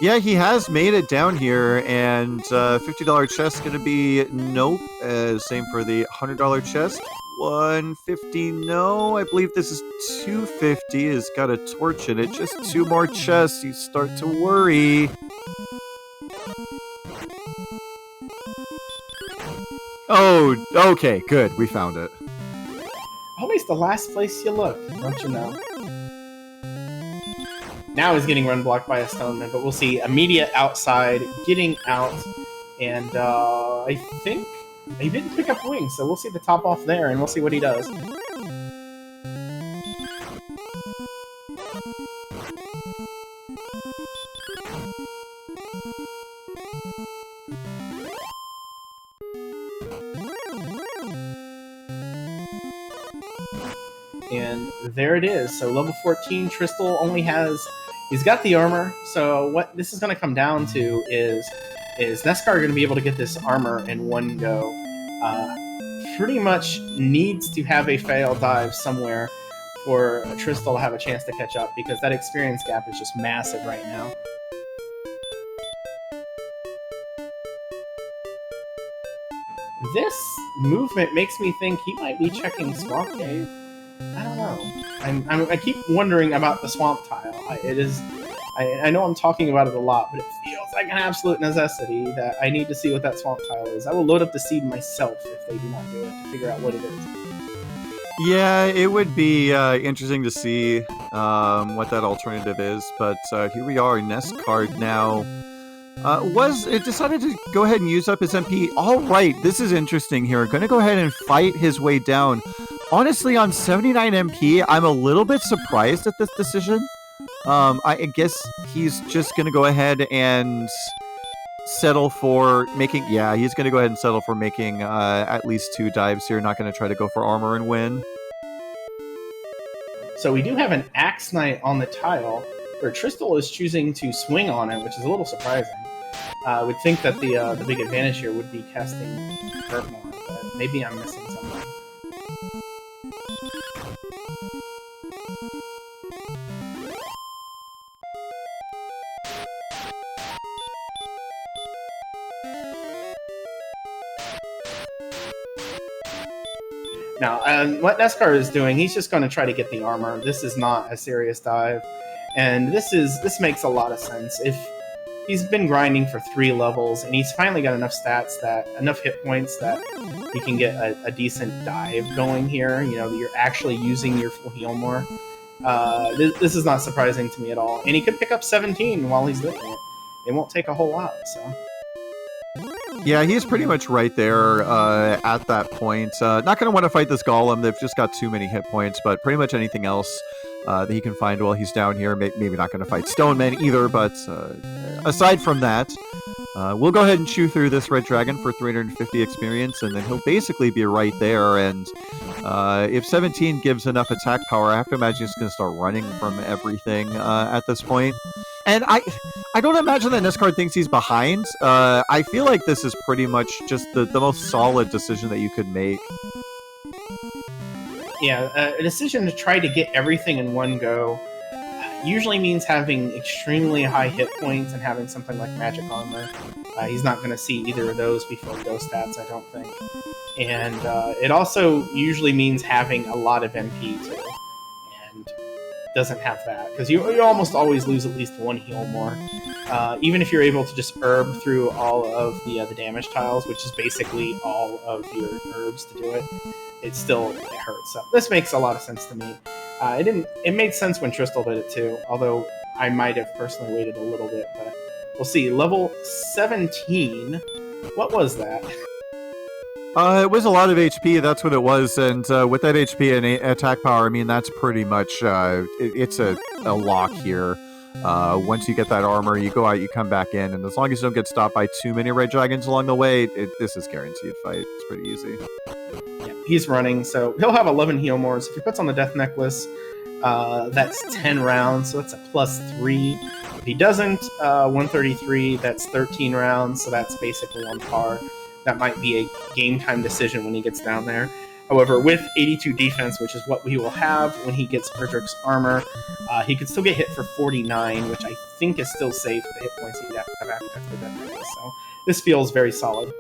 Yeah, he has made it down here, and $50 chest going to be nope. Same for the $100 chest. 150, no. I believe this is 250. It's got a torch in it. Just 2 more chests. You start to worry. Oh, okay, good. We found it. Always the last place you look, don't you know? Now he's getting run blocked by a stoneman, but we'll see. Immediate outside, getting out, and I think he didn't pick up wings, so we'll see the top off there, and we'll see what he does. And there it is. So level 14, Tristal only has... He's got the armor, so what this is going to come down to is NESCard going to be able to get this armor in one go. Pretty much needs to have a fail dive somewhere for Tristal to have a chance to catch up, because that experience gap is just massive right now. This movement makes me think he might be checking Swamp Cave. I don't know. I keep wondering about the swamp tile. I know I'm talking about it a lot, but it feels like an absolute necessity that I need to see what that swamp tile is. I will load up the seed myself if they do not do it to figure out what it is. Yeah, it would be interesting to see what that alternative is, but here we are, NESCard now. It decided to go ahead and use up his MP. All right, this is interesting here. Going to go ahead and fight his way down. Honestly, on 79 MP, I'm a little bit surprised at this decision. I guess he's just going to go ahead and settle for making... Yeah, he's going to go ahead and settle for making at least 2 dives here. Not going to try to go for armor and win. So we do have an Axe Knight on the tile, where Tristal is choosing to swing on it, which is a little surprising. I would think that the big advantage here would be casting Hurt more, but maybe I'm missing something. Now, what NESCard is doing, he's just going to try to get the armor. This is not a serious dive, and this makes a lot of sense. If he's been grinding for 3 levels, and he's finally got enough stats, enough hit points that he can get a decent dive going here. You know, you're actually using your full heal more. This is not surprising to me at all, and he could pick up 17 while he's doing it. It won't take a whole lot, so. Yeah, he's pretty much right there at that point. Not going to want to fight this golem. They've just got too many hit points, but pretty much anything else that he can find while he's down here. Maybe not going to fight Stoneman either, but aside from that, we'll go ahead and chew through this Red Dragon for 350 experience, and then he'll basically be right there. And if 17 gives enough attack power, I have to imagine he's going to start running from everything at this point. And I don't imagine that NESCard thinks he's behind. I feel like this is pretty much just the most solid decision that you could make. Yeah, a decision to try to get everything in one go usually means having extremely high hit points and having something like magic armor. He's not going to see either of those before ghost stats, I don't think. And it also usually means having a lot of MP too. And doesn't have that, because you almost always lose at least 1 heal more. Even if you're able to just herb through all of the damage tiles, which is basically all of your herbs to do it, it hurts. So this makes a lot of sense to me. It made sense when Tristal did it too, although I might have personally waited a little bit, but we'll see. Level 17, what was that? It was a lot of HP, that's what it was, and with that HP and attack power, I mean, that's pretty much, it's a lock here. Once you get that armor, you go out, you come back in, and as long as you don't get stopped by too many red dragons along the way, this is guaranteed fight. It's pretty easy. Yeah, he's running, so he'll have 11 heal mores. If he puts on the death necklace, that's 10 rounds, so that's a +3. If he doesn't, 133, that's 13 rounds, so that's basically on par. That might be a game time decision when he gets down there. However, with 82 defense, which is what he will have when he gets Erdrick's armor, he could still get hit for 49, which I think is still safe, the hit points he'd have after the Death Necklace. So this feels very solid.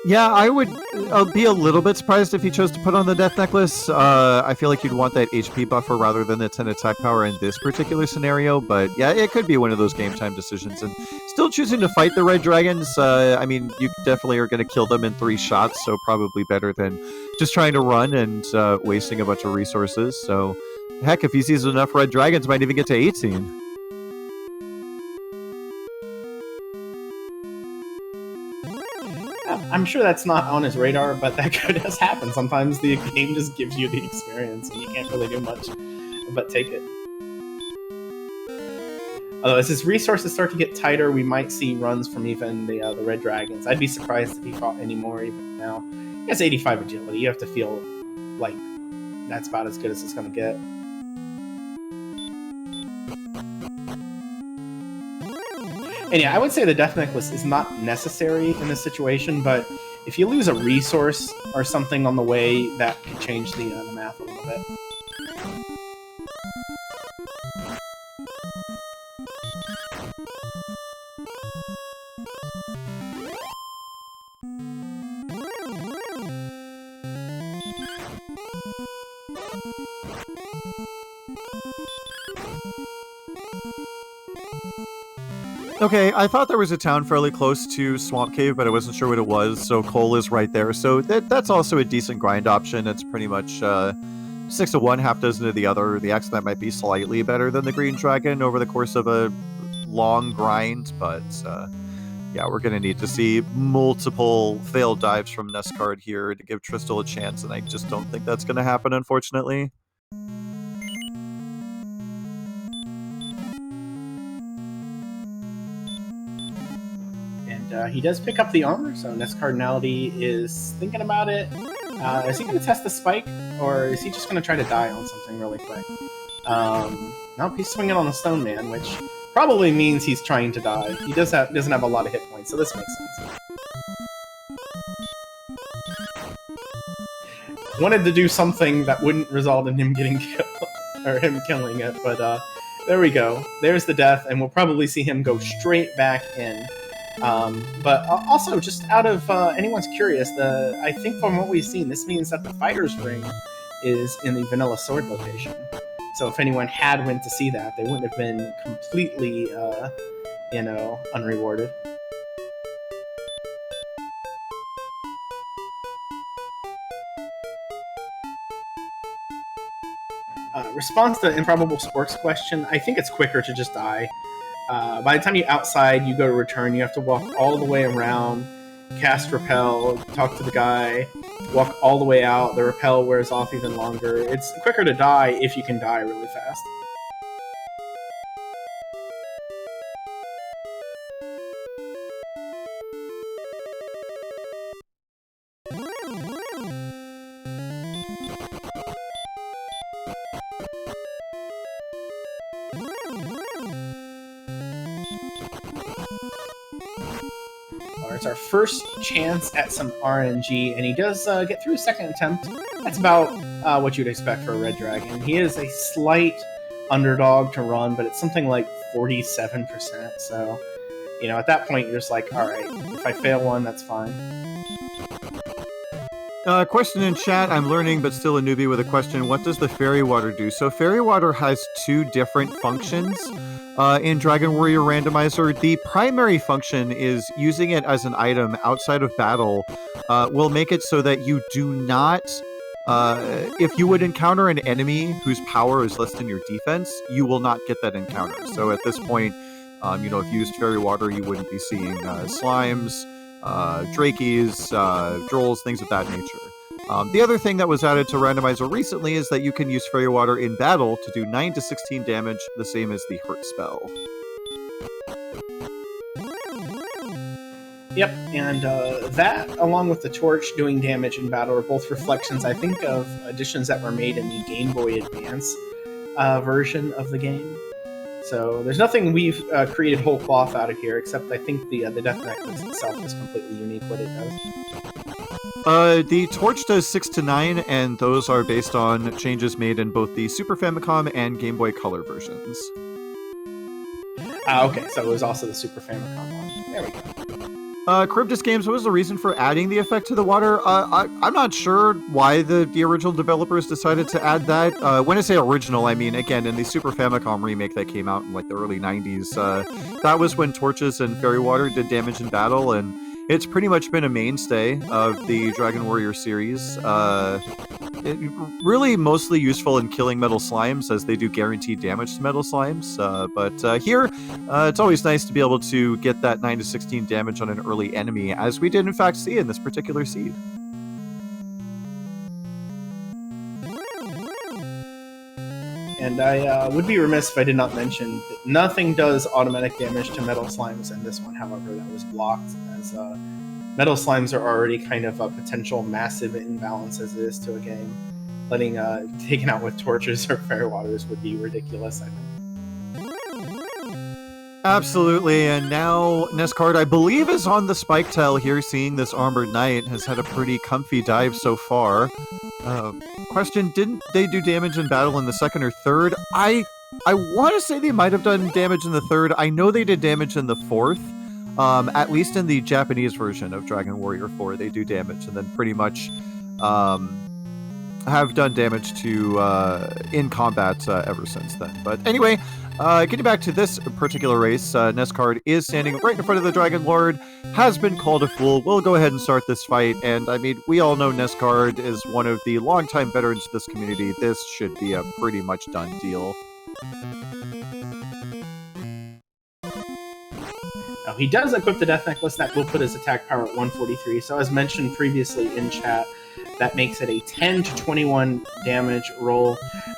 Yeah, I'll be a little bit surprised if he chose to put on the Death Necklace. I feel like you'd want that HP buffer rather than the 10 attack power in this particular scenario, but yeah, it could be one of those game time decisions. And still choosing to fight the Red Dragons, I mean, you definitely are going to kill them in 3 shots, so probably better than just trying to run and wasting a bunch of resources. So, heck, if he sees enough Red Dragons, might even get to 18. I'm sure that's not on his radar, but that does happen. Sometimes the game just gives you the experience, and you can't really do much but take it. Although as his resources start to get tighter, we might see runs from even the Red Dragons. I'd be surprised if he fought any more even now. He has 85 agility. You have to feel like that's about as good as it's going to get. And yeah, I would say the Death Necklace is not necessary in this situation, but if you lose a resource or something on the way, that could change the math a little bit. Okay, I thought there was a town fairly close to Swamp Cave, but I wasn't sure what it was, so coal is right there. So that's also a decent grind option. It's pretty much 6 of one, half dozen of the other. The X that might be slightly better than the Green Dragon over the course of a long grind, but yeah, we're going to need to see multiple failed dives from NESCard here to give Tristal a chance, and I just don't think that's going to happen, unfortunately. He does pick up the armor, so NESCardinality is thinking about it. Is he going to test the spike, or is he just going to try to die on something really quick? Nope, he's swinging on the Stone Man, which probably means he's trying to die. He doesn't have a lot of hit points, so this makes sense. Wanted to do something that wouldn't result in him getting killed, or him killing it, but there we go. There's the death, and we'll probably see him go straight back in. But also, just out of anyone's curious, I think from what we've seen, this means that the Fighter's Ring is in the Vanilla Sword location. So if anyone had went to see that, they wouldn't have been completely, unrewarded. Response to Improbable Spork's question, I think it's quicker to just die. By the time you're outside, you go to return, you have to walk all the way around, cast Repel, talk to the guy, walk all the way out, the Repel wears off even longer. It's quicker to die if you can die really fast. It's our first chance at some RNG, and he does get through a second attempt. That's about what you'd expect for a Red Dragon. He is a slight underdog to run, but it's something like 47%. So, at that point, you're just like, all right, if I fail one, that's fine. Question in chat. I'm learning, but still a newbie with a question. What does the Fairy Water do? So Fairy Water has 2 different functions in Dragon Warrior Randomizer. The primary function is using it as an item outside of battle will make it so that you do not... if you would encounter an enemy whose power is less than your defense, you will not get that encounter. So at this point, if you used Fairy Water, you wouldn't be seeing slimes, Drakies, Drolls, things of that nature. The other thing that was added to Randomizer recently is that you can use Fairy Water in battle to do 9 to 16 damage, the same as the Hurt spell. Yep, and that, along with the Torch doing damage in battle, are both reflections, I think, of additions that were made in the Game Boy Advance version of the game. So there's nothing we've created whole cloth out of here, except I think the Death Necklace itself is completely unique what it does. The Torch does 6 to 9, and those are based on changes made in both the Super Famicom and Game Boy Color versions. Okay, so it was also the Super Famicom one. There we go. Charybdis Games, what was the reason for adding the effect to the water? I'm not sure why the original developers decided to add that. When I say original, I mean, again, in the Super Famicom remake that came out in like the early 90s, that was when torches and fairy water did damage in battle, and it's pretty much been a mainstay of the Dragon Warrior series. Really mostly useful in killing metal slimes, as they do guaranteed damage to metal slimes. But here, it's always nice to be able to get that 9 to 16 damage on an early enemy, as we did in fact see in this particular seed. And I would be remiss if I did not mention that nothing does automatic damage to metal slimes in this one. However, that was blocked, as metal slimes are already kind of a potential massive imbalance as it is to a game. Letting taken out with torches or fairy waters would be ridiculous, I think. Absolutely, and now NESCard, I believe, is on the spike tile here, seeing this Armored Knight has had a pretty comfy dive so far. Question, didn't they do damage in battle in the second or third? I want to say they might have done damage in the third. I know they did damage in the fourth. At least in the Japanese version of Dragon Warrior 4, they do damage, and then pretty much have done damage to in combat ever since then. But anyway, getting back to this particular race, NESCard is standing right in front of the Dragon Lord, has been called a fool. We'll go ahead and start this fight, and I mean, we all know NESCard is one of the longtime veterans of this community. This should be a pretty much done deal. Now, he does equip the Death Necklace. That will put his attack power at 143. So as mentioned previously in chat, that makes it a 10 to 21 damage roll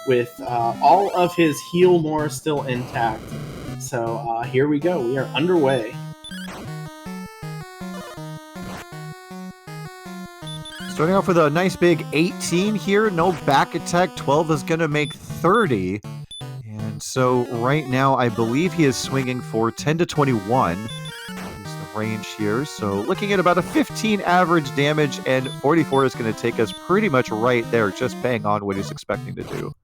with all of his heal more still intact. So here we go. We are underway. Starting off with a nice big 18 here. No back attack. 12 is going to make 30. And so right now, I believe he is swinging for 10 to 21 is the range here. So looking at about a 15 average damage, and 44 is going to take us pretty much right there, just bang on what he's expecting to do.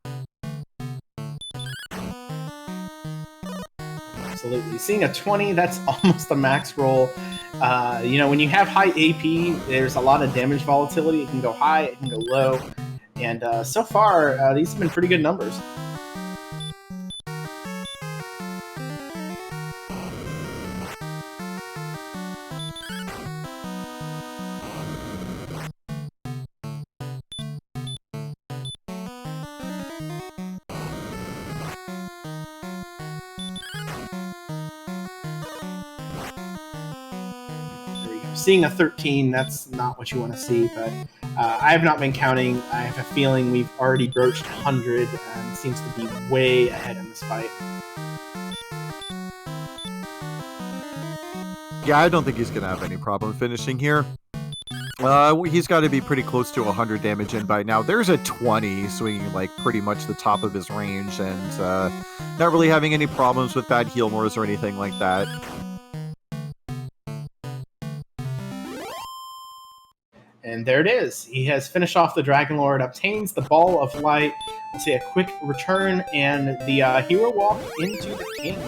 Absolutely. Seeing a 20, that's almost a max roll. You know, when you have high AP, there's a lot of damage volatility. It can go high, it can go low. And so far, these have been pretty good numbers. Seeing a 13, that's not what you want to see, but I have not been counting. I have a feeling we've already broached 100 and seems to be way ahead in this fight. Yeah, I don't think he's going to have any problem finishing here. He's got to be pretty close to 100 damage in by now. There's a 20 swinging like pretty much the top of his range, and not really having any problems with bad heal mores or anything like that. And there it is. He has finished off the Dragon Lord, obtains the Ball of Light. We'll see a quick return and the hero walk into the king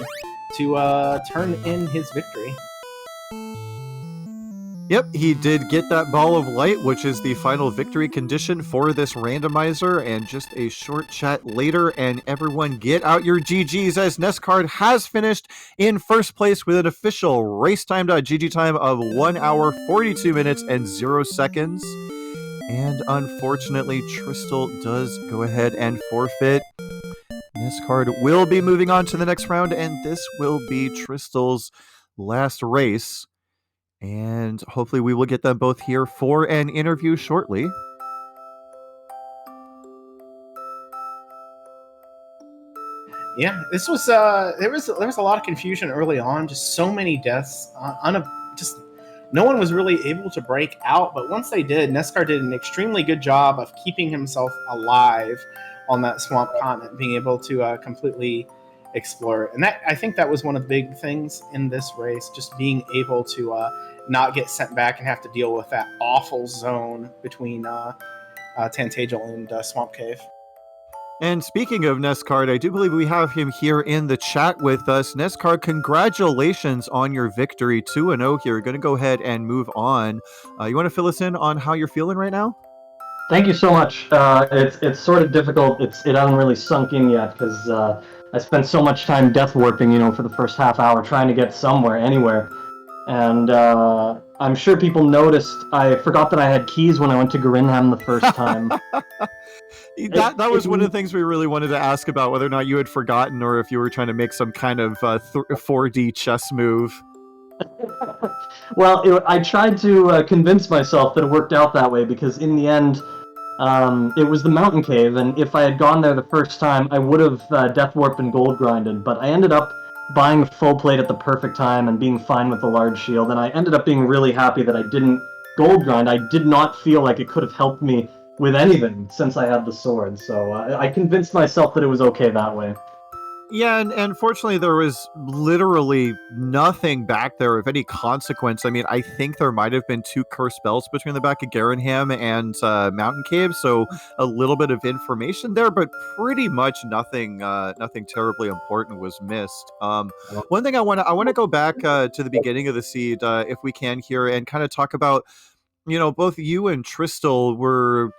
to turn in his victory. Yep, he did get that Ball of Light, which is the final victory condition for this randomizer, and just a short chat later, and everyone get out your GGs, as NESCard has finished in first place with an official racetime.gg time of 1 hour, 42 minutes, and 0 seconds. And unfortunately, Tristal does go ahead and forfeit. NESCard will be moving on to the next round, and this will be Tristal's last race. And hopefully we will get them both here for an interview shortly. Yeah, this was there was a lot of confusion early on. Just so many deaths. Just no one was really able to break out. But once they did, NESCard did an extremely good job of keeping himself alive on that swamp continent, being able to completely explore. And that, I think that was one of the big things in this race, just being able to not get sent back and have to deal with that awful zone between Tantagel and Swamp Cave. And speaking of NESCard, I do believe we have him here in the chat with us. NESCard, congratulations on your victory, 2-0 here. We're going to go ahead and move on. You want to fill us in on how you're feeling right now? Thank you so much. It's sort of difficult. It hasn't really sunk in yet because I spent so much time death warping, for the first half hour trying to get somewhere, anywhere. And I'm sure people noticed I forgot that I had keys when I went to Garinham the first time. That was one of the things we really wanted to ask about, whether or not you had forgotten or if you were trying to make some kind of 4D chess move. Well, I tried to convince myself that it worked out that way because in the end, it was the mountain cave, and if I had gone there the first time, I would have death warped and gold grinded, but I ended up buying a full plate at the perfect time and being fine with the large shield, and I ended up being really happy that I didn't gold grind. I did not feel like it could have helped me with anything since I had the sword, so I convinced myself that it was okay that way. Yeah, and fortunately there was literally nothing back there of any consequence. I mean, I think there might have been 2 cursed spells between the back of Garinham and Mountain Cave, so a little bit of information there, but pretty much nothing terribly important was missed. One thing I want to go back to the beginning of the seed, if we can here, and kind of talk about both you and Tristal were,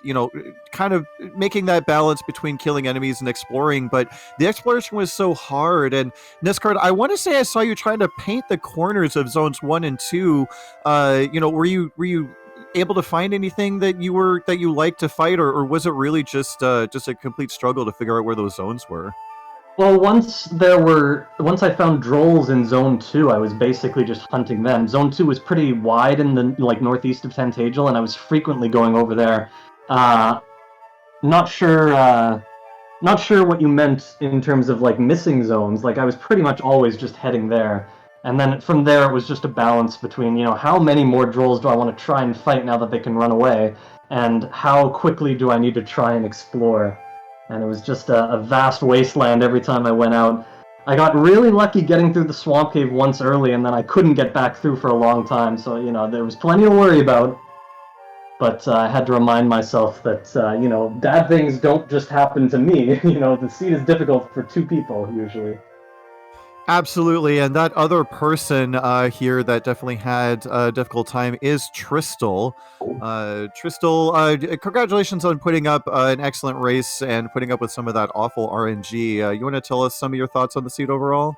kind of making that balance between killing enemies and exploring, but the exploration was so hard. And NESCard, I want to say I saw you trying to paint the corners of zones 1 and 2. Were you able to find anything that you liked to fight, or was it really just a complete struggle to figure out where those zones were? Well, once I found drolls in Zone 2, I was basically just hunting them. Zone 2 was pretty wide in the northeast of Tantagel, and I was frequently going over there. Not sure what you meant in terms of missing zones. I was pretty much always just heading there, and then from there it was just a balance between how many more drolls do I want to try and fight now that they can run away, and how quickly do I need to try and explore. And it was just a vast wasteland every time I went out. I got really lucky getting through the swamp cave once early, and then I couldn't get back through for a long time, so, there was plenty to worry about. But I had to remind myself that, bad things don't just happen to me. The seed is difficult for 2 people, usually. Absolutely, and that other person here that definitely had a difficult time is Tristal. Tristal, congratulations on putting up an excellent race and putting up with some of that awful RNG. You want to tell us some of your thoughts on the seed overall?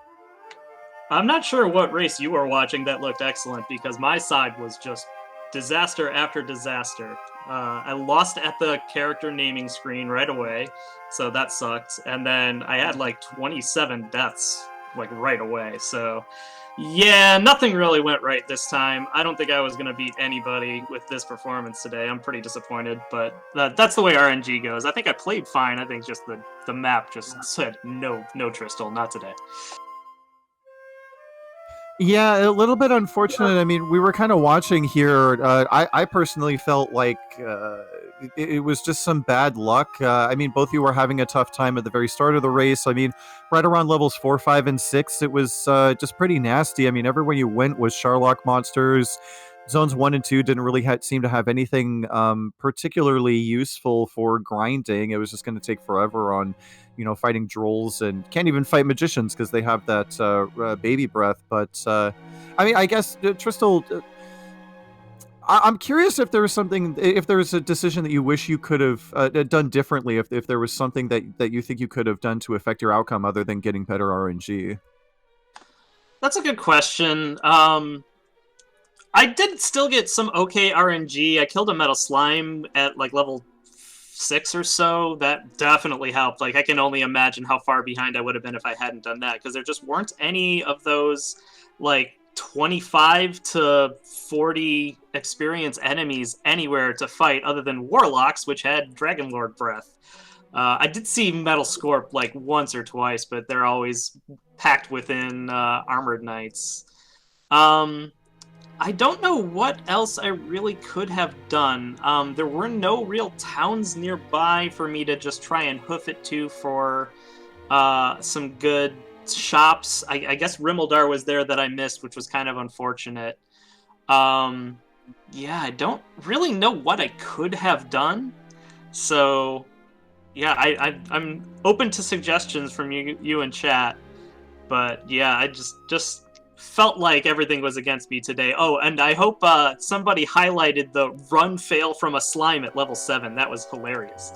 I'm not sure what race you were watching that looked excellent, because my side was just disaster after disaster. I lost at the character naming screen right away, so that sucked. And then I had 27 deaths right away. So yeah, nothing really went right this time. I don't think I was going to beat anybody with this performance today. I'm pretty disappointed, but that's the way RNG goes. I think I played fine. I think just the map just said no Tristal, not today. Yeah, a little bit unfortunate. I mean, we were kind of watching here. I personally felt like it was just some bad luck. I mean, both of you were having a tough time at the very start of the race. I mean, right around levels 4, 5, and 6, it was just pretty nasty. I mean, everywhere you went was Sharlock monsters. Zones 1 and 2 didn't really seem to have anything particularly useful for grinding. It was just going to take forever on fighting drolls, and can't even fight magicians because they have that baby breath. But I mean, I guess Tristal, I'm curious if there was a decision that you wish you could have done differently, if there was something that you think you could have done to affect your outcome other than getting better RNG. That's a good question. I did still get some okay RNG. I killed a metal slime at level 6 or so. That definitely helped. I can only imagine how far behind I would have been if I hadn't done that, because there just weren't any of those 25 to 40 experience enemies anywhere to fight other than warlocks, which had Dragonlord breath. I did see Metal Scorp once or twice, but they're always packed within armored knights. I don't know what else I really could have done. There were no real towns nearby for me to just try and hoof it to for some good shops. I guess Rimmildar was there that I missed, which was kind of unfortunate. Yeah, I don't really know what I could have done. So, yeah, I'm open to suggestions from you in chat. But yeah, I just felt like everything was against me today. Oh, and I hope somebody highlighted the run fail from a slime at level 7. That was hilarious.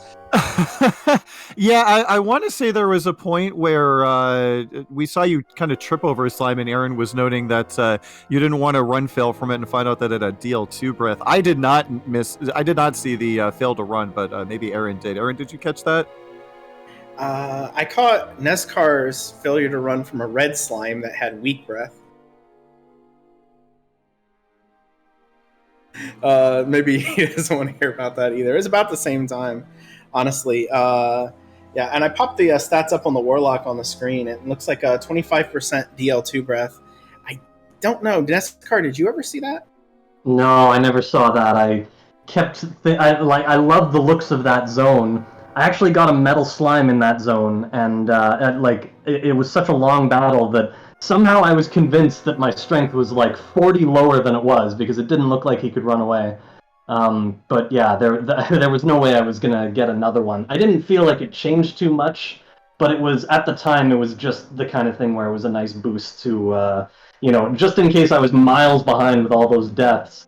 Yeah, I want to say there was a point where we saw you kind of trip over a slime, and Aaron was noting that you didn't want to run fail from it and find out that it had DL2 breath. I did not see the fail to run, but maybe Aaron did. Aaron, did you catch that? I caught NESCar's failure to run from a red slime that had weak breath. Maybe he doesn't want to hear about that either. It was about the same time, honestly. Yeah, and I popped the stats up on the Warlock on the screen. It looks like a 25% DL2 breath. I don't know. NESCAR, did you ever see that? No, I never saw that. I love the looks of that zone. I actually got a metal slime in that zone, and it was such a long battle that somehow I was convinced that my strength was like 40 lower than it was, because it didn't look like he could run away. But yeah, there was no way I was gonna get another one. I didn't feel like it changed too much, but it was, at the time, it was just the kind of thing where it was a nice boost to, just in case I was miles behind with all those deaths.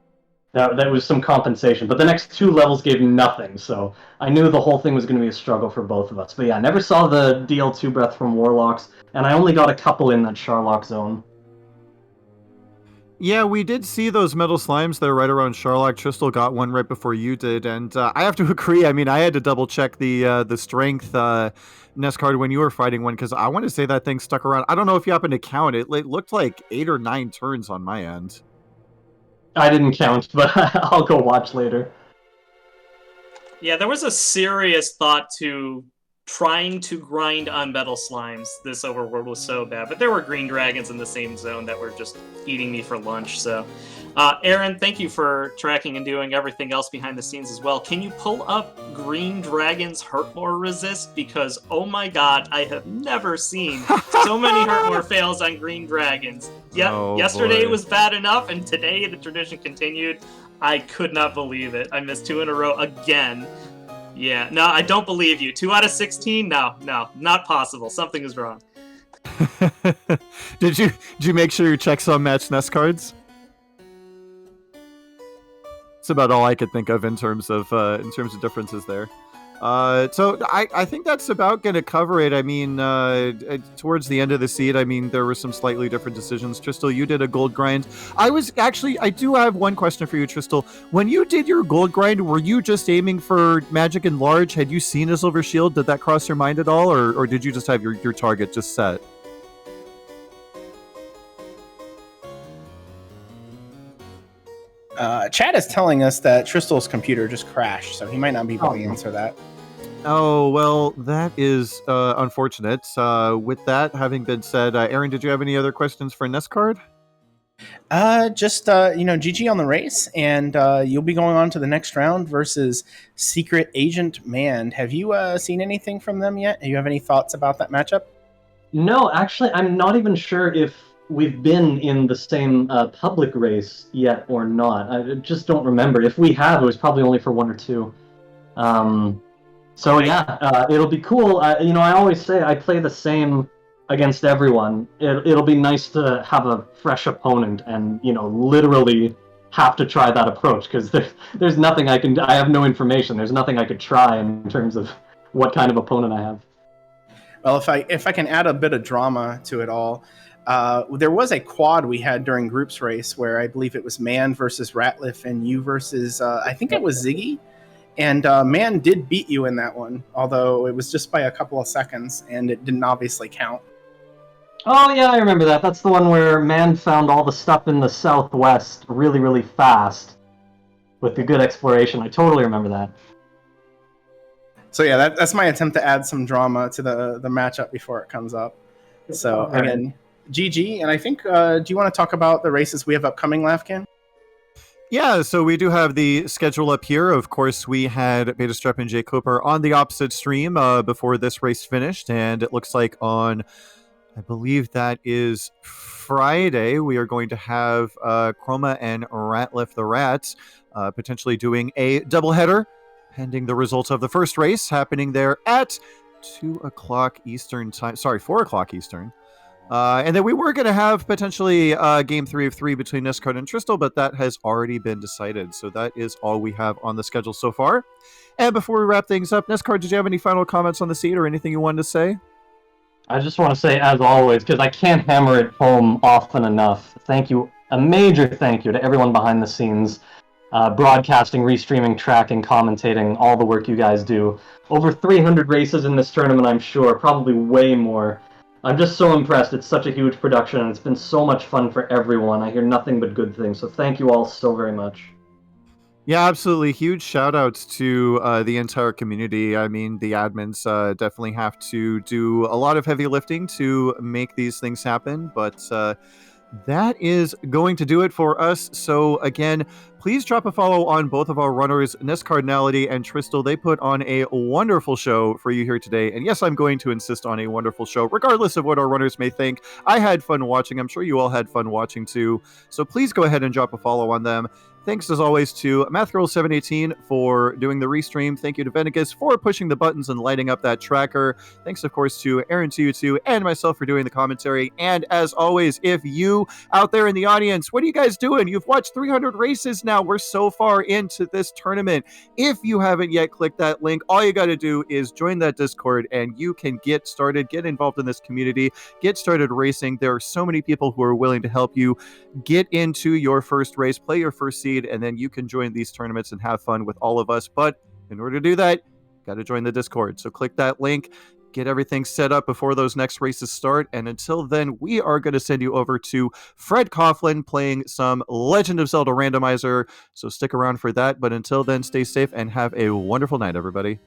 That was some compensation, but the next 2 levels gave nothing, so I knew the whole thing was going to be a struggle for both of us. But yeah, I never saw the DL2 breath from Warlocks, and I only got a couple in that Charlock zone. Yeah, we did see those metal slimes there right around Charlock. Tristal got one right before you did, and I have to agree. I mean, I had to double check the strength NESCard when you were fighting one, because I want to say that thing stuck around. I don't know if you happen to count it. It looked like 8 or 9 turns on my end. I didn't count, but I'll go watch later. Yeah, there was a serious thought to trying to grind on metal slimes. This overworld was so bad, but there were green dragons in the same zone that were just eating me for lunch. So, Aaron, thank you for tracking and doing everything else behind the scenes as well. Can you pull up Green Dragon's Hurtmore resist? Because, oh my god, I have never seen so many Hurtmore fails on Green Dragons. Yesterday it was bad enough, and today the tradition continued. I could not believe it. I missed 2 in a row again. Yeah, no, I don't believe you. 2 out of 16? No, not possible. Something is wrong. Did you make sure your checksum matched NESCards? It's about all I could think of in terms of differences there. So I think that's about going to cover it. I mean, towards the end of the seed, I mean, there were some slightly different decisions. Tristal, you did a gold grind. I do have one question for you, Tristal. When you did your gold grind, were you just aiming for Magic Enlarge? Had you seen a Silver Shield? Did that cross your mind at all? Or did you just have your target just set? Chad is telling us that Tristal's computer just crashed, so he might not be able to answer that. Oh, well, that is unfortunate. With that having been said, Aaron, did you have any other questions for NESCard? Just GG on the race, and you'll be going on to the next round versus Secret Agent Man. Have you seen anything from them yet? Do you have any thoughts about that matchup? No, actually, I'm not even sure if we've been in the same public race yet or not. I just don't remember. If we have, it was probably only for 1 or 2. So yeah, it'll be cool. I always say I play the same against everyone. It'll be nice to have a fresh opponent and, literally have to try that approach, because there's nothing I have no information. There's nothing I could try in terms of what kind of opponent I have. Well, if I can add a bit of drama to it all, there was a quad we had during groups race where I believe it was Man versus Ratliff and you versus, I think it was Ziggy. And Man did beat you in that one, although it was just by a couple of seconds, and it didn't obviously count. Oh yeah, I remember that. That's the one where Man found all the stuff in the southwest really, really fast with the good exploration. I totally remember that. So yeah, that's my attempt to add some drama to the matchup before it comes up. So again, GG, and I think, do you want to talk about the races we have upcoming, Lafkin? Yeah, so we do have the schedule up here. Of course, we had Betastrep and Jay Cooper on the opposite stream before this race finished, and it looks like on I believe that is Friday. We are going to have Chroma and Ratliff the Rats potentially doing a doubleheader, pending the results of the first race happening there at 2 o'clock Eastern time. Sorry, 4 o'clock Eastern. And then we were going to have potentially game 3 of 3 between NESCard and Tristal, but that has already been decided. So that is all we have on the schedule so far. And before we wrap things up, NESCard, did you have any final comments on the seed or anything you wanted to say? I just want to say, as always, because I can't hammer it home often enough, thank you, a major thank you to everyone behind the scenes, broadcasting, restreaming, tracking, commentating, all the work you guys do. Over 300 races in this tournament, I'm sure, probably way more. I'm just so impressed. It's such a huge production, and it's been so much fun for everyone. I hear nothing but good things, so thank you all so very much. Yeah, absolutely. Huge shout outs to the entire community. I mean, the admins definitely have to do a lot of heavy lifting to make these things happen, but that is going to do it for us. So again, please drop a follow on both of our runners, NESCardinality and Tristal. They put on a wonderful show for you here today. And yes, I'm going to insist on a wonderful show, regardless of what our runners may think. I had fun watching. I'm sure you all had fun watching too. So please go ahead and drop a follow on them. Thanks as always to MathGirl718 for doing the restream. Thank you to Venegas for pushing the buttons and lighting up that tracker. Thanks, of course, to Aaron222 and myself for doing the commentary. And as always, if you out there in the audience, what are you guys doing? You've watched 300 races now. We're so far into this tournament. If you haven't yet clicked that link, all you got to do is join that Discord and you can get started, get involved in this community, get started racing. There are so many people who are willing to help you get into your first race, play your first seed, and then you can join these tournaments and have fun with all of us. But in order to do that, got to join the Discord. So click that link, get everything set up before those next races start. And until then, we are going to send you over to Fred Coughlin playing some Legend of Zelda Randomizer. So stick around for that. But until then, stay safe and have a wonderful night, everybody.